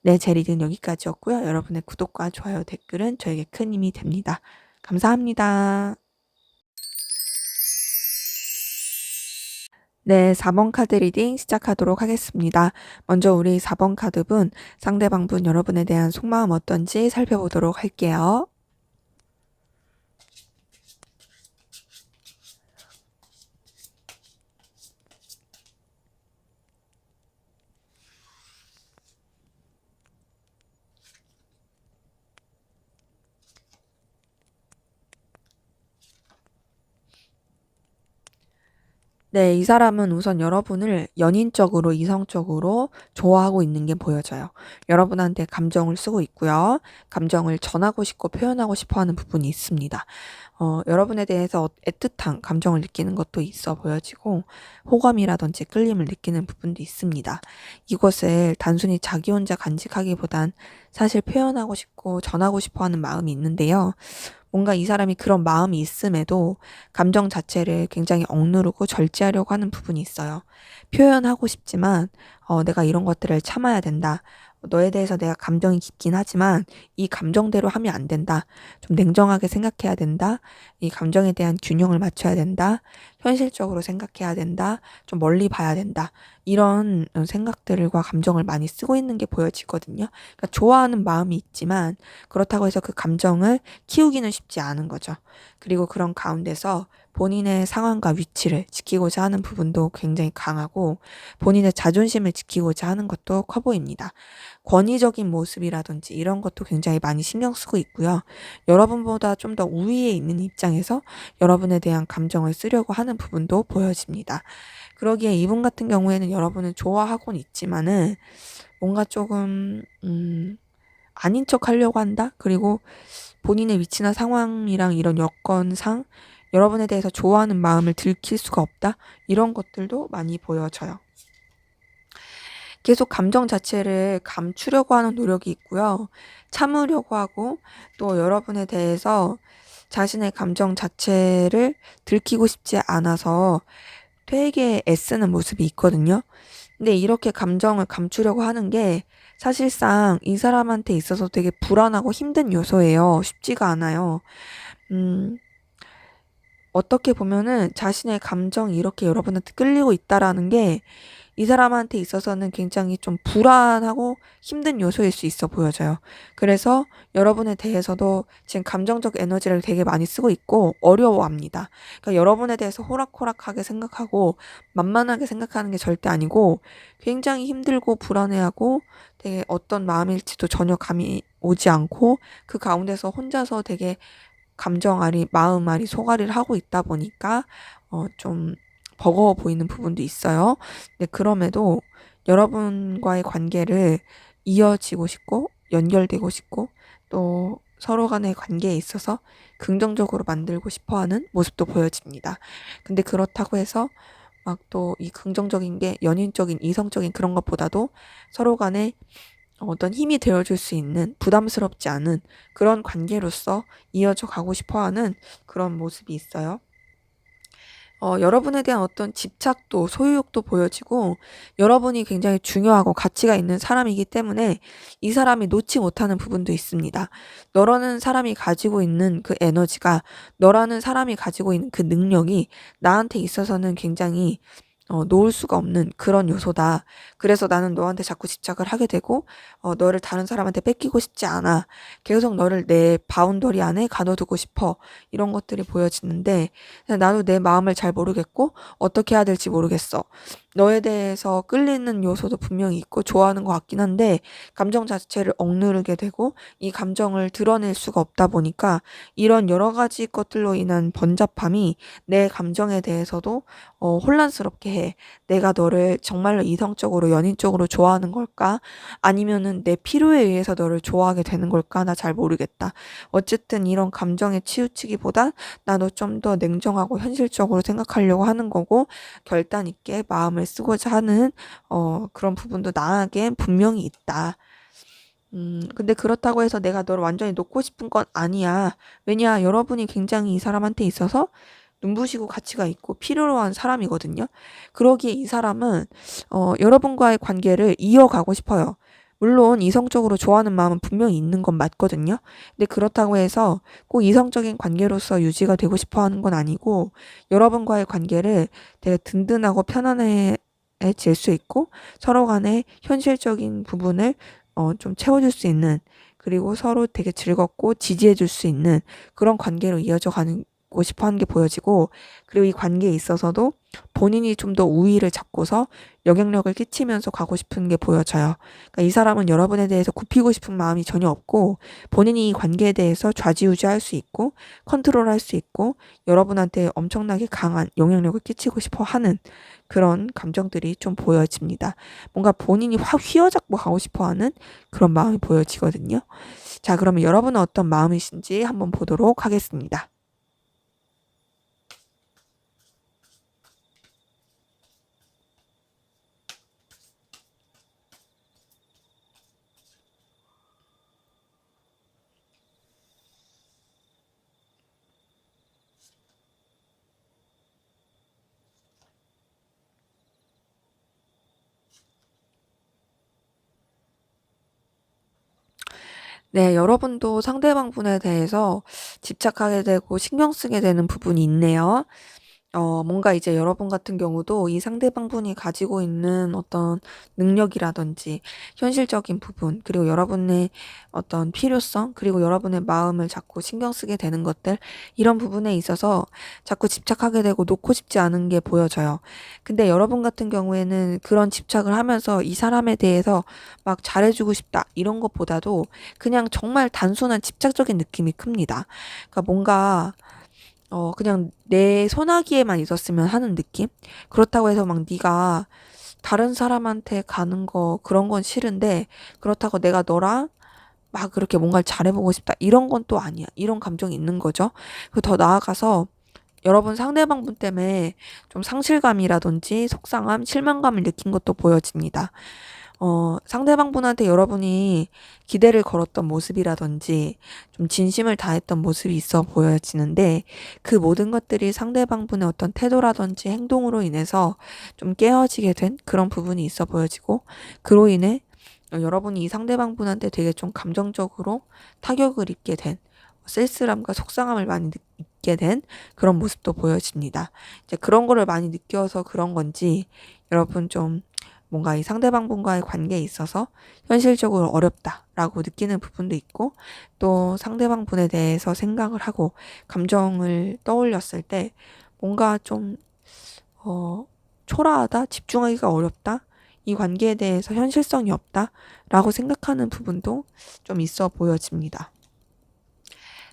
네, 제 리드는 여기까지였고요. 여러분의 구독과 좋아요, 댓글은 저에게 큰 힘이 됩니다. 감사합니다. 네, 4번 카드 리딩 시작하도록 하겠습니다. 먼저 우리 4번 카드분, 상대방분 여러분에 대한 속마음 어떤지 살펴보도록 할게요. 네, 이 사람은 우선 여러분을 연인적으로, 이성적으로 좋아하고 있는 게 보여져요. 여러분한테 감정을 쓰고 있고요. 감정을 전하고 싶고 표현하고 싶어 하는 부분이 있습니다. 여러분에 대해서 애틋한 감정을 느끼는 것도 있어 보여지고, 호감이라든지 끌림을 느끼는 부분도 있습니다. 이것을 단순히 자기 혼자 간직하기보단 사실 표현하고 싶고 전하고 싶어 하는 마음이 있는데요. 뭔가 이 사람이 그런 마음이 있음에도 감정 자체를 굉장히 억누르고 절제하려고 하는 부분이 있어요. 표현하고 싶지만 내가 이런 것들을 참아야 된다. 너에 대해서 내가 감정이 깊긴 하지만 이 감정대로 하면 안 된다. 좀 냉정하게 생각해야 된다. 이 감정에 대한 균형을 맞춰야 된다. 현실적으로 생각해야 된다. 좀 멀리 봐야 된다. 이런 생각들과 감정을 많이 쓰고 있는 게 보여지거든요. 그러니까 좋아하는 마음이 있지만 그렇다고 해서 그 감정을 키우기는 쉽지 않은 거죠. 그리고 그런 가운데서 본인의 상황과 위치를 지키고자 하는 부분도 굉장히 강하고 본인의 자존심을 지키고자 하는 것도 커 보입니다. 권위적인 모습이라든지 이런 것도 굉장히 많이 신경 쓰고 있고요. 여러분보다 좀 더 우위에 있는 입장에서 여러분에 대한 감정을 쓰려고 하는 부분도 보여집니다. 그러기에 이분 같은 경우에는 여러분을 좋아하곤 있지만은 뭔가 조금 아닌 척 하려고 한다? 그리고 본인의 위치나 상황이랑 이런 여건상 여러분에 대해서 좋아하는 마음을 들킬 수가 없다? 이런 것들도 많이 보여져요. 계속 감정 자체를 감추려고 하는 노력이 있고요. 참으려고 하고 또 여러분에 대해서 자신의 감정 자체를 들키고 싶지 않아서 되게 애쓰는 모습이 있거든요. 근데 이렇게 감정을 감추려고 하는 게 사실상 이 사람한테 있어서 되게 불안하고 힘든 요소예요. 쉽지가 않아요. 음, 어떻게 보면은 자신의 감정이 이렇게 여러분한테 끌리고 있다라는 게 이 사람한테 있어서는 굉장히 좀 불안하고 힘든 요소일 수 있어 보여져요. 그래서 여러분에 대해서도 지금 감정적 에너지를 되게 많이 쓰고 있고 어려워합니다. 그러니까 여러분에 대해서 호락호락하게 생각하고 만만하게 생각하는 게 절대 아니고 굉장히 힘들고 불안해하고 되게 어떤 마음일지도 전혀 감이 오지 않고 그 가운데서 혼자서 되게 감정앓이, 마음앓이, 속앓이를 하고 있다 보니까 좀 버거워 보이는 부분도 있어요. 근데 그럼에도 여러분과의 관계를 이어지고 싶고 연결되고 싶고 또 서로 간의 관계에 있어서 긍정적으로 만들고 싶어 하는 모습도 보여집니다. 근데 그렇다고 해서 막 또 이 긍정적인 게 연인적인, 이성적인 그런 것보다도 서로 간에 어떤 힘이 되어줄 수 있는 부담스럽지 않은 그런 관계로서 이어져 가고 싶어 하는 그런 모습이 있어요. 여러분에 대한 어떤 집착도 소유욕도 보여지고 여러분이 굉장히 중요하고 가치가 있는 사람이기 때문에 이 사람이 놓지 못하는 부분도 있습니다. 너라는 사람이 가지고 있는 그 에너지가 너라는 사람이 가지고 있는 그 능력이 나한테 있어서는 굉장히 놓을 수가 없는 그런 요소다. 그래서 나는 너한테 자꾸 집착을 하게 되고, 너를 다른 사람한테 뺏기고 싶지 않아. 계속 너를 내 바운더리 안에 가둬두고 싶어. 이런 것들이 보여지는데, 나도 내 마음을 잘 모르겠고, 어떻게 해야 될지 모르겠어. 너에 대해서 끌리는 요소도 분명히 있고, 좋아하는 것 같긴 한데, 감정 자체를 억누르게 되고, 이 감정을 드러낼 수가 없다 보니까, 이런 여러 가지 것들로 인한 번잡함이 내 감정에 대해서도 혼란스럽게 해. 내가 너를 정말로 이성적으로 연인적으로 좋아하는 걸까? 아니면은 내 필요에 의해서 너를 좋아하게 되는 걸까? 나 잘 모르겠다. 어쨌든 이런 감정에 치우치기보단 나도 좀 더 냉정하고 현실적으로 생각하려고 하는 거고 결단 있게 마음을 쓰고자 하는 그런 부분도 나에게 분명히 있다. 근데 그렇다고 해서 내가 너를 완전히 놓고 싶은 건 아니야. 왜냐, 여러분이 굉장히 이 사람한테 있어서 눈부시고 가치가 있고 필요로 한 사람이거든요. 그러기에 이 사람은 여러분과의 관계를 이어가고 싶어요. 물론 이성적으로 좋아하는 마음은 분명히 있는 건 맞거든요. 근데 그렇다고 해서 꼭 이성적인 관계로서 유지가 되고 싶어 하는 건 아니고 여러분과의 관계를 되게 든든하고 편안해질 수 있고 서로 간의 현실적인 부분을 좀 채워줄 수 있는 그리고 서로 되게 즐겁고 지지해줄 수 있는 그런 관계로 이어져 가는 고 싶어 하는 게 보여지고 그리고 이 관계에 있어서도 본인이 좀 더 우위를 잡고서 영향력을 끼치면서 가고 싶은 게 보여져요. 그러니까 이 사람은 여러분에 대해서 굽히고 싶은 마음이 전혀 없고 본인이 이 관계에 대해서 좌지우지할 수 있고 컨트롤할 수 있고 여러분한테 엄청나게 강한 영향력을 끼치고 싶어 하는 그런 감정들이 좀 보여집니다. 뭔가 본인이 확 휘어잡고 가고 싶어 하는 그런 마음이 보여지거든요. 자, 그러면 여러분은 어떤 마음이신지 한번 보도록 하겠습니다. 네, 여러분도 상대방 분에 대해서 집착하게 되고 신경 쓰게 되는 부분이 있네요. 뭔가 이제 여러분 같은 경우도 이 상대방분이 가지고 있는 어떤 능력이라든지 현실적인 부분, 그리고 여러분의 어떤 필요성, 그리고 여러분의 마음을 자꾸 신경 쓰게 되는 것들, 이런 부분에 있어서 자꾸 집착하게 되고 놓고 싶지 않은 게 보여져요. 근데 여러분 같은 경우에는 그런 집착을 하면서 이 사람에 대해서 막 잘해주고 싶다, 이런 것보다도 그냥 정말 단순한 집착적인 느낌이 큽니다. 그러니까 뭔가 그냥 내 손아귀에만 있었으면 하는 느낌? 그렇다고 해서 막 네가 다른 사람한테 가는 거 그런 건 싫은데, 그렇다고 내가 너랑 막 그렇게 뭔가를 잘해보고 싶다, 이런 건 또 아니야. 이런 감정이 있는 거죠. 그리고 더 나아가서 여러분 상대방 분 때문에 좀 상실감이라든지 속상함, 실망감을 느낀 것도 보여집니다. 상대방 분한테 여러분이 기대를 걸었던 모습이라든지 좀 진심을 다했던 모습이 있어 보여지는데, 그 모든 것들이 상대방 분의 어떤 태도라든지 행동으로 인해서 좀 깨어지게 된 그런 부분이 있어 보여지고, 그로 인해 여러분이 이 상대방 분한테 되게 좀 감정적으로 타격을 입게 된, 쓸쓸함과 속상함을 많이 느끼게 된 그런 모습도 보여집니다. 이제 그런 거를 많이 느껴서 그런 건지 여러분 좀 뭔가 이 상대방 분과의 관계에 있어서 현실적으로 어렵다라고 느끼는 부분도 있고, 또 상대방 분에 대해서 생각을 하고 감정을 떠올렸을 때 뭔가 좀 초라하다, 집중하기가 어렵다, 이 관계에 대해서 현실성이 없다라고 생각하는 부분도 좀 있어 보여집니다.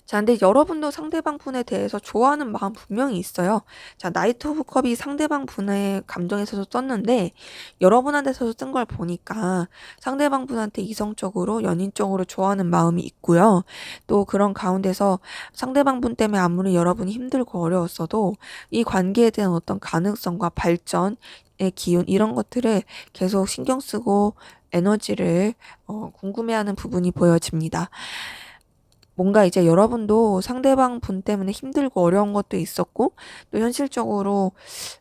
자, 근데 여러분도 상대방 분에 대해서 좋아하는 마음 분명히 있어요. 자, 나이트 오브 컵이 상대방 분의 감정에서도 떴는데, 여러분한테서도 뜬 걸 보니까 상대방 분한테 이성적으로, 연인적으로 좋아하는 마음이 있고요. 또 그런 가운데서 상대방 분 때문에 아무리 여러분이 힘들고 어려웠어도 이 관계에 대한 어떤 가능성과 발전의 기운, 이런 것들을 계속 신경 쓰고 에너지를 궁금해하는 부분이 보여집니다. 뭔가 이제 여러분도 상대방 분 때문에 힘들고 어려운 것도 있었고, 또 현실적으로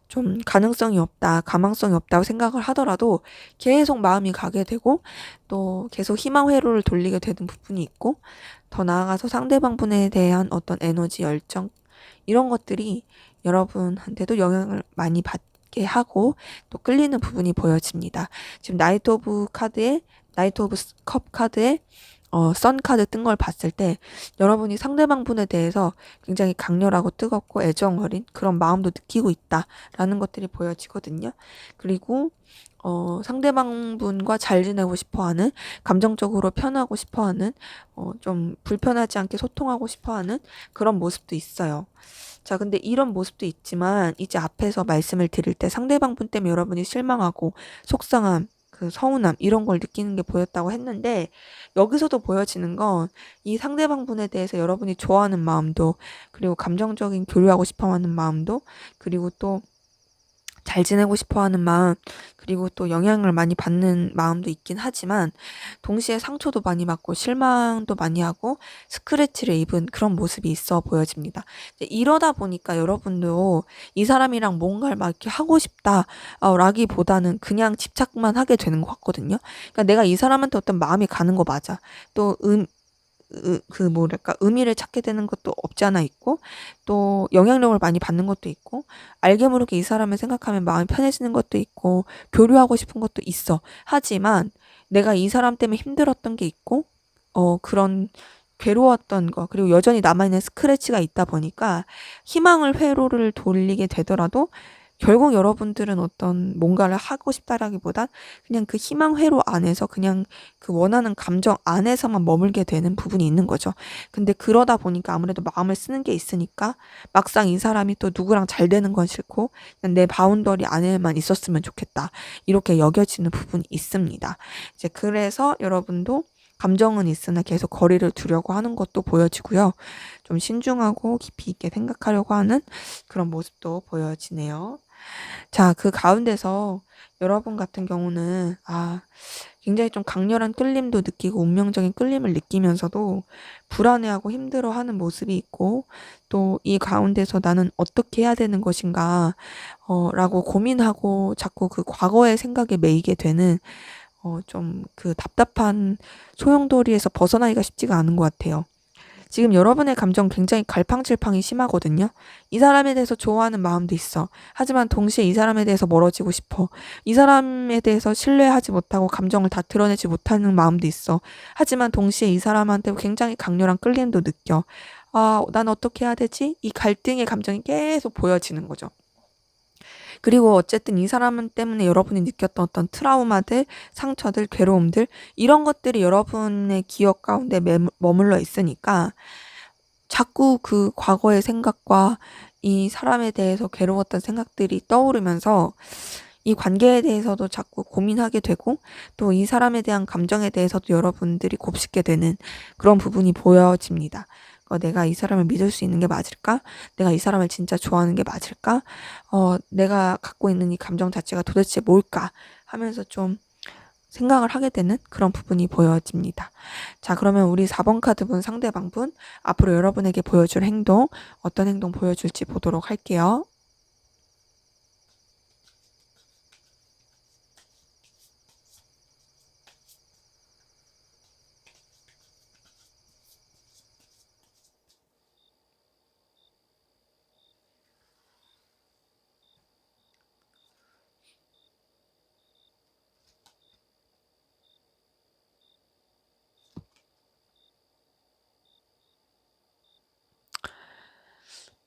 좀 가능성이 없다, 가망성이 없다고 생각을 하더라도 계속 마음이 가게 되고, 또 계속 희망 회로를 돌리게 되는 부분이 있고, 더 나아가서 상대방 분에 대한 어떤 에너지, 열정, 이런 것들이 여러분한테도 영향을 많이 받게 하고 또 끌리는 부분이 보여집니다. 지금 나이트 오브 컵 카드에 선 카드 뜬 걸 봤을 때 여러분이 상대방 분에 대해서 굉장히 강렬하고 뜨겁고 애정 어린 그런 마음도 느끼고 있다라는 것들이 보여지거든요. 그리고 상대방 분과 잘 지내고 싶어 하는, 감정적으로 편하고 싶어 하는, 좀 불편하지 않게 소통하고 싶어 하는 그런 모습도 있어요. 자, 근데 이런 모습도 있지만 이제 앞에서 말씀을 드릴 때 상대방 분 때문에 여러분이 실망하고 속상함, 그 서운함, 이런 걸 느끼는 게 보였다고 했는데, 여기서도 보여지는 건 이 상대방 분에 대해서 여러분이 좋아하는 마음도, 그리고 감정적인 교류하고 싶어 하는 마음도, 그리고 또 잘 지내고 싶어 하는 마음, 그리고 또 영향을 많이 받는 마음도 있긴 하지만, 동시에 상처도 많이 받고 실망도 많이 하고 스크래치를 입은 그런 모습이 있어 보여집니다. 이제 이러다 보니까 여러분도 이 사람이랑 뭔가를 막 이렇게 하고 싶다 라기보다는 그냥 집착만 하게 되는 것 같거든요. 그러니까 내가 이 사람한테 어떤 마음이 가는 거 맞아. 또 그 뭐랄까, 의미를 찾게 되는 것도 없지 않아 있고, 또 영향력을 많이 받는 것도 있고, 알게 모르게 이 사람을 생각하면 마음이 편해지는 것도 있고, 교류하고 싶은 것도 있어. 하지만 내가 이 사람 때문에 힘들었던 게 있고, 그런 괴로웠던 거, 그리고 여전히 남아있는 스크래치가 있다 보니까 희망을 회로를 돌리게 되더라도 결국 여러분들은 어떤 뭔가를 하고 싶다라기보단 그냥 그 희망 회로 안에서, 그냥 그 원하는 감정 안에서만 머물게 되는 부분이 있는 거죠. 근데 그러다 보니까 아무래도 마음을 쓰는 게 있으니까 막상 이 사람이 또 누구랑 잘 되는 건 싫고 그냥 내 바운더리 안에만 있었으면 좋겠다, 이렇게 여겨지는 부분이 있습니다. 이제 그래서 여러분도 감정은 있으나 계속 거리를 두려고 하는 것도 보여지고요. 좀 신중하고 깊이 있게 생각하려고 하는 그런 모습도 보여지네요. 자, 그 가운데서 여러분 같은 경우는 굉장히 좀 강렬한 끌림도 느끼고 운명적인 끌림을 느끼면서도 불안해하고 힘들어하는 모습이 있고, 또 이 가운데서 나는 어떻게 해야 되는 것인가 라고 고민하고 자꾸 그 과거의 생각에 매이게 되는, 좀 그 답답한 소용돌이에서 벗어나기가 쉽지가 않은 것 같아요. 지금 여러분의 감정 굉장히 갈팡질팡이 심하거든요. 이 사람에 대해서 좋아하는 마음도 있어. 하지만 동시에 이 사람에 대해서 멀어지고 싶어. 이 사람에 대해서 신뢰하지 못하고 감정을 다 드러내지 못하는 마음도 있어. 하지만 동시에 이 사람한테 굉장히 강렬한 끌림도 느껴. 아, 난 어떻게 해야 되지? 이 갈등의 감정이 계속 보여지는 거죠. 그리고 어쨌든 이 사람 때문에 여러분이 느꼈던 어떤 트라우마들, 상처들, 괴로움들 이런 것들이 여러분의 기억 가운데 머물러 있으니까 자꾸 그 과거의 생각과 이 사람에 대해서 괴로웠던 생각들이 떠오르면서 이 관계에 대해서도 자꾸 고민하게 되고 또 이 사람에 대한 감정에 대해서도 여러분들이 곱씹게 되는 그런 부분이 보여집니다. 내가 이 사람을 믿을 수 있는 게 맞을까? 내가 이 사람을 진짜 좋아하는 게 맞을까? 내가 갖고 있는 이 감정 자체가 도대체 뭘까? 하면서 좀 생각을 하게 되는 그런 부분이 보여집니다. 자, 그러면 우리 4번 카드분 상대방분 앞으로 여러분에게 보여줄 행동, 어떤 행동 보여줄지 보도록 할게요.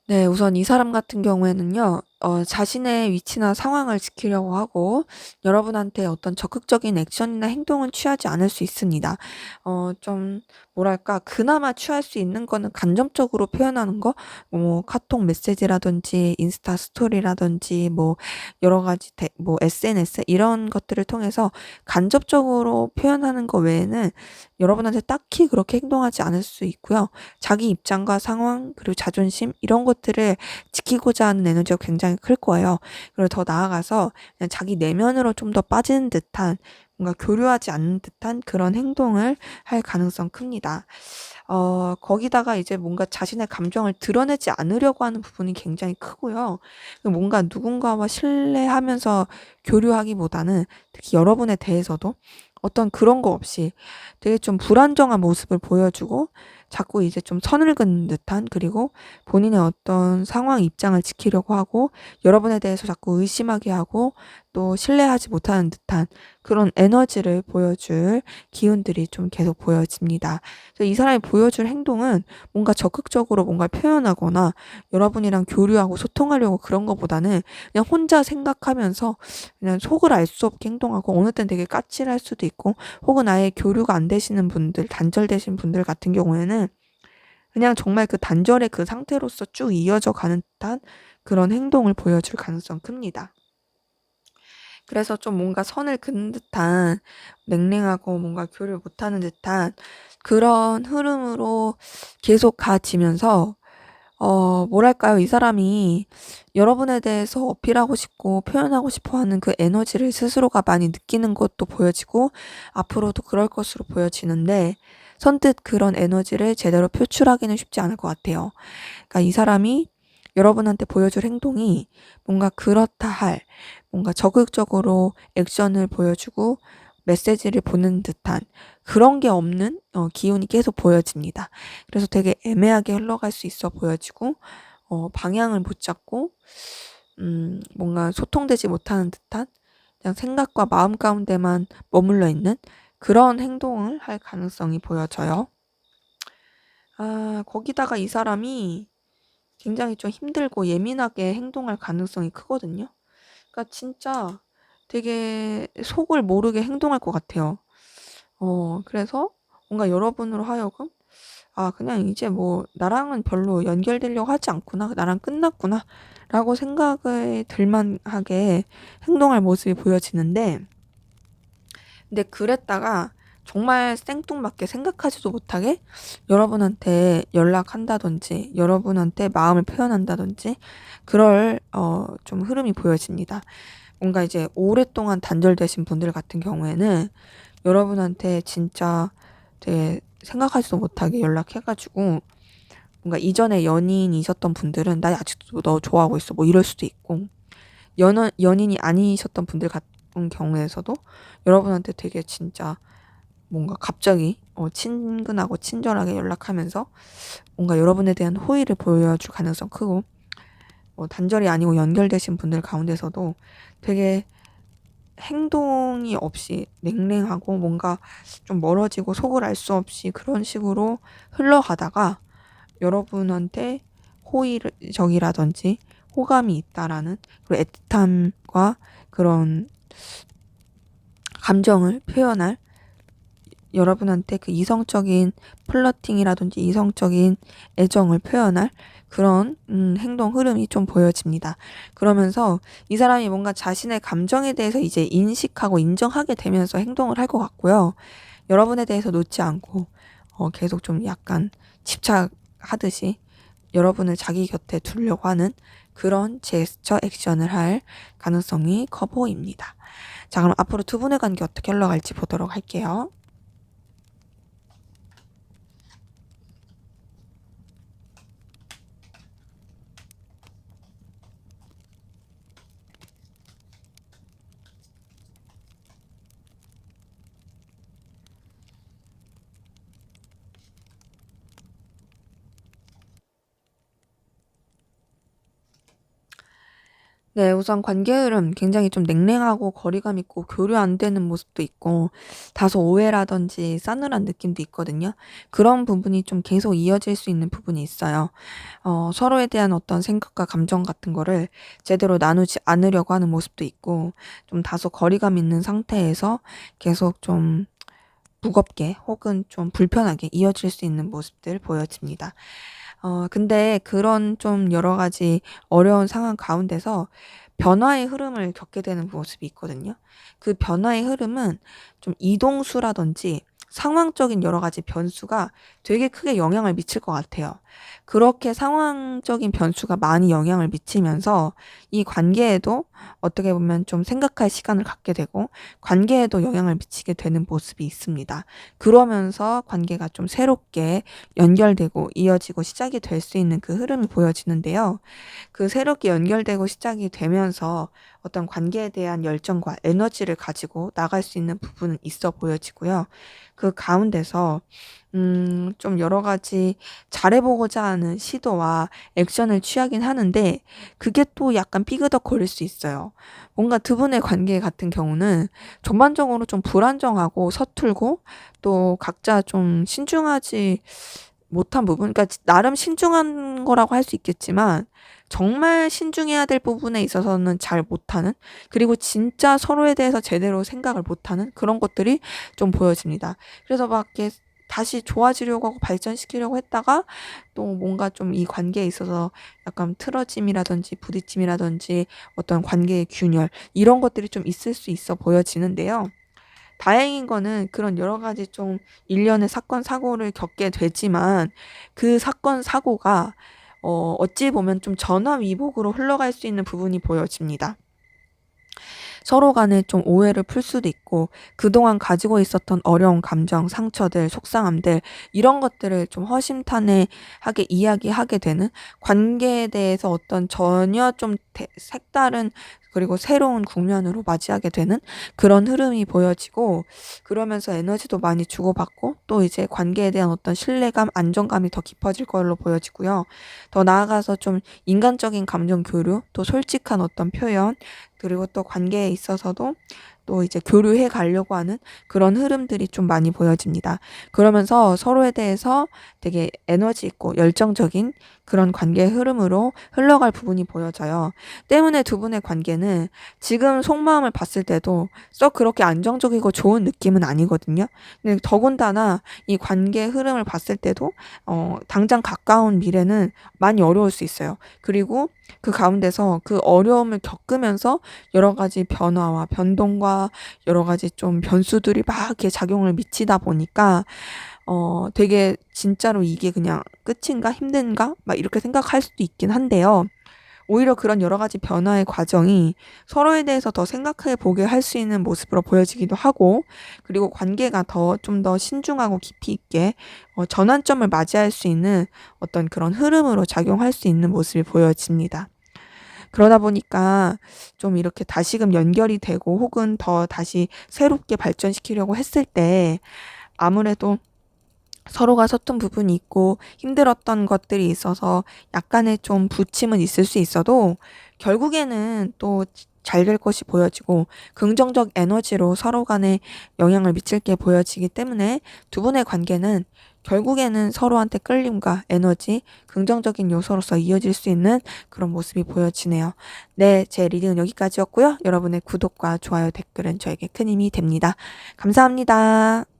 네, 우선 이 사람 같은 경우에는요, 자신의 위치나 상황을 지키려고 하고, 여러분한테 어떤 적극적인 액션이나 행동은 취하지 않을 수 있습니다. 좀, 뭐랄까, 그나마 취할 수 있는 거는 간접적으로 표현하는 거, 뭐, 카톡 메시지라든지, 인스타 스토리라든지, 뭐, 여러 가지, 뭐, SNS, 이런 것들을 통해서 간접적으로 표현하는 거 외에는 여러분한테 딱히 그렇게 행동하지 않을 수 있고요. 자기 입장과 상황, 그리고 자존심, 이런 것들을 지키고자 하는 에너지가 굉장히 클 거예요. 그리고 더 나아가서 그냥 자기 내면으로 좀 더 빠지는 듯한 뭔가 교류하지 않는 듯한 그런 행동을 할 가능성 큽니다. 거기다가 이제 뭔가 자신의 감정을 드러내지 않으려고 하는 부분이 굉장히 크고요. 뭔가 누군가와 신뢰하면서 교류하기보다는 특히 여러분에 대해서도 어떤 그런 거 없이 되게 좀 불안정한 모습을 보여주고 자꾸 이제 좀 선을 긋는 듯한 그리고 본인의 어떤 상황 입장을 지키려고 하고 여러분에 대해서 자꾸 의심하게 하고 또 신뢰하지 못하는 듯한 그런 에너지를 보여줄 기운들이 좀 계속 보여집니다. 그래서 이 사람이 보여줄 행동은 뭔가 적극적으로 뭔가 표현하거나 여러분이랑 교류하고 소통하려고 그런 것보다는 그냥 혼자 생각하면서 그냥 속을 알 수 없게 행동하고 어느 땐 되게 까칠할 수도 있고 혹은 아예 교류가 안 되시는 분들, 단절되신 분들 같은 경우에는 그냥 정말 그 단절의 그 상태로서 쭉 이어져 가는 듯한 그런 행동을 보여줄 가능성 큽니다. 그래서 좀 뭔가 선을 긋는 듯한 냉랭하고 뭔가 교류를 못하는 듯한 그런 흐름으로 계속 가지면서 뭐랄까요? 이 사람이 여러분에 대해서 어필하고 싶고 표현하고 싶어 하는 그 에너지를 스스로가 많이 느끼는 것도 보여지고 앞으로도 그럴 것으로 보여지는데 선뜻 그런 에너지를 제대로 표출하기는 쉽지 않을 것 같아요. 그러니까 이 사람이 여러분한테 보여줄 행동이 뭔가 그렇다 할 뭔가 적극적으로 액션을 보여주고 메시지를 보는 듯한 그런 게 없는 기운이 계속 보여집니다. 그래서 되게 애매하게 흘러갈 수 있어 보여지고 방향을 못 잡고 뭔가 소통되지 못하는 듯한 그냥 생각과 마음 가운데만 머물러 있는 그런 행동을 할 가능성이 보여져요. 아, 거기다가 이 사람이 굉장히 좀 힘들고 예민하게 행동할 가능성이 크거든요. 그러니까 진짜 되게 속을 모르게 행동할 것 같아요. 그래서 뭔가 여러분으로 하여금 아, 그냥 이제 뭐 나랑은 별로 연결되려고 하지 않구나. 나랑 끝났구나. 라고 생각을 들만하게 행동할 모습이 보여지는데 근데 그랬다가 정말 생뚱맞게 생각하지도 못하게 여러분한테 연락한다든지 여러분한테 마음을 표현한다든지 그럴 좀 흐름이 보여집니다. 뭔가 이제 오랫동안 단절되신 분들 같은 경우에는 여러분한테 진짜 되게 생각하지도 못하게 연락해가지고 뭔가 이전에 연인이셨던 분들은 나 아직도 너 좋아하고 있어 뭐 이럴 수도 있고 연인이 아니셨던 분들 같은 경우에서도 여러분한테 되게 진짜 뭔가 갑자기 친근하고 친절하게 연락하면서 뭔가 여러분에 대한 호의를 보여줄 가능성 크고, 단절이 아니고 연결되신 분들 가운데서도 되게 행동이 없이 냉랭하고 뭔가 좀 멀어지고 속을 알 수 없이 그런 식으로 흘러가다가 여러분한테 호의적이라든지 호감이 있다라는, 그리고 애틋함과 그런 감정을 표현할, 여러분한테 그 이성적인 플러팅이라든지 이성적인 애정을 표현할 그런 행동 흐름이 좀 보여집니다. 그러면서 이 사람이 뭔가 자신의 감정에 대해서 이제 인식하고 인정하게 되면서 행동을 할 것 같고요. 여러분에 대해서 놓지 않고 계속 좀 약간 집착하듯이 여러분을 자기 곁에 두려고 하는 그런 제스처 액션을 할 가능성이 커 보입니다. 자, 그럼 앞으로 두 분의 관계 어떻게 흘러갈지 보도록 할게요. 네, 우선 관계 흐름 굉장히 좀 냉랭하고 거리감 있고 교류 안 되는 모습도 있고 다소 오해라든지 싸늘한 느낌도 있거든요. 그런 부분이 좀 계속 이어질 수 있는 부분이 있어요. 서로에 대한 어떤 생각과 감정 같은 거를 제대로 나누지 않으려고 하는 모습도 있고, 좀 다소 거리감 있는 상태에서 계속 좀 무겁게 혹은 좀 불편하게 이어질 수 있는 모습들 보여집니다. 근데 그런 좀 여러 가지 어려운 상황 가운데서 변화의 흐름을 겪게 되는 모습이 있거든요. 그 변화의 흐름은 좀 이동수라든지 상황적인 여러 가지 변수가 되게 크게 영향을 미칠 것 같아요. 그렇게 상황적인 변수가 많이 영향을 미치면서 이 관계에도 어떻게 보면 좀 생각할 시간을 갖게 되고 관계에도 영향을 미치게 되는 모습이 있습니다. 그러면서 관계가 좀 새롭게 연결되고 이어지고 시작이 될 수 있는 그 흐름이 보여지는데요. 그 새롭게 연결되고 시작이 되면서 어떤 관계에 대한 열정과 에너지를 가지고 나갈 수 있는 부분은 있어 보여지고요. 그 가운데서 좀 여러 가지 잘해보고자 하는 시도와 액션을 취하긴 하는데 그게 또 약간 삐그덕거릴 수 있어요. 뭔가 두 분의 관계 같은 경우는 전반적으로 좀 불안정하고 서툴고 또 각자 좀 신중하지 못한 부분, 그러니까 나름 신중한 거라고 할 수 있겠지만 정말 신중해야 될 부분에 있어서는 잘 못하는, 그리고 진짜 서로에 대해서 제대로 생각을 못하는 그런 것들이 좀 보여집니다. 그래서 막 이렇게 다시 좋아지려고 하고 발전시키려고 했다가 또 뭔가 좀 이 관계에 있어서 약간 틀어짐이라든지 부딪힘이라든지 어떤 관계의 균열 이런 것들이 좀 있을 수 있어 보여지는데요. 다행인 거는 그런 여러 가지 좀 일련의 사건, 사고를 겪게 되지만 그 사건, 사고가 어찌 보면 좀 전화위복으로 흘러갈 수 있는 부분이 보여집니다. 서로 간에 좀 오해를 풀 수도 있고 그동안 가지고 있었던 어려운 감정, 상처들, 속상함들 이런 것들을 좀 허심탄회하게 이야기하게 되는, 관계에 대해서 어떤 전혀 좀 색다른 그리고 새로운 국면으로 맞이하게 되는 그런 흐름이 보여지고, 그러면서 에너지도 많이 주고받고 또 이제 관계에 대한 어떤 신뢰감, 안정감이 더 깊어질 걸로 보여지고요. 더 나아가서 좀 인간적인 감정 교류, 또 솔직한 어떤 표현, 그리고 또 관계에 있어서도 또 이제 교류해 가려고 하는 그런 흐름들이 좀 많이 보여집니다. 그러면서 서로에 대해서 되게 에너지 있고 열정적인 그런 관계의 흐름으로 흘러갈 부분이 보여져요. 때문에 두 분의 관계는 지금 속마음을 봤을 때도 썩 그렇게 안정적이고 좋은 느낌은 아니거든요. 근데 더군다나 이 관계의 흐름을 봤을 때도 당장 가까운 미래는 많이 어려울 수 있어요. 그리고 그 가운데서 그 어려움을 겪으면서 여러 가지 변화와 변동과 여러 가지 좀 변수들이 막 이렇게 작용을 미치다 보니까 되게 진짜로 이게 그냥 끝인가 힘든가 막 이렇게 생각할 수도 있긴 한데요. 오히려 그런 여러 가지 변화의 과정이 서로에 대해서 더 생각해 보게 할 수 있는 모습으로 보여지기도 하고, 그리고 관계가 더 좀 더 신중하고 깊이 있게 전환점을 맞이할 수 있는 어떤 그런 흐름으로 작용할 수 있는 모습이 보여집니다. 그러다 보니까 좀 이렇게 다시금 연결이 되고 혹은 더 다시 새롭게 발전시키려고 했을 때 아무래도 서로가 서툰 부분이 있고 힘들었던 것들이 있어서 약간의 좀 부침은 있을 수 있어도 결국에는 또 잘 될 것이 보여지고 긍정적 에너지로 서로 간에 영향을 미칠 게 보여지기 때문에 두 분의 관계는 결국에는 서로한테 끌림과 에너지, 긍정적인 요소로서 이어질 수 있는 그런 모습이 보여지네요. 네, 제 리딩은 여기까지였고요. 여러분의 구독과 좋아요, 댓글은 저에게 큰 힘이 됩니다. 감사합니다.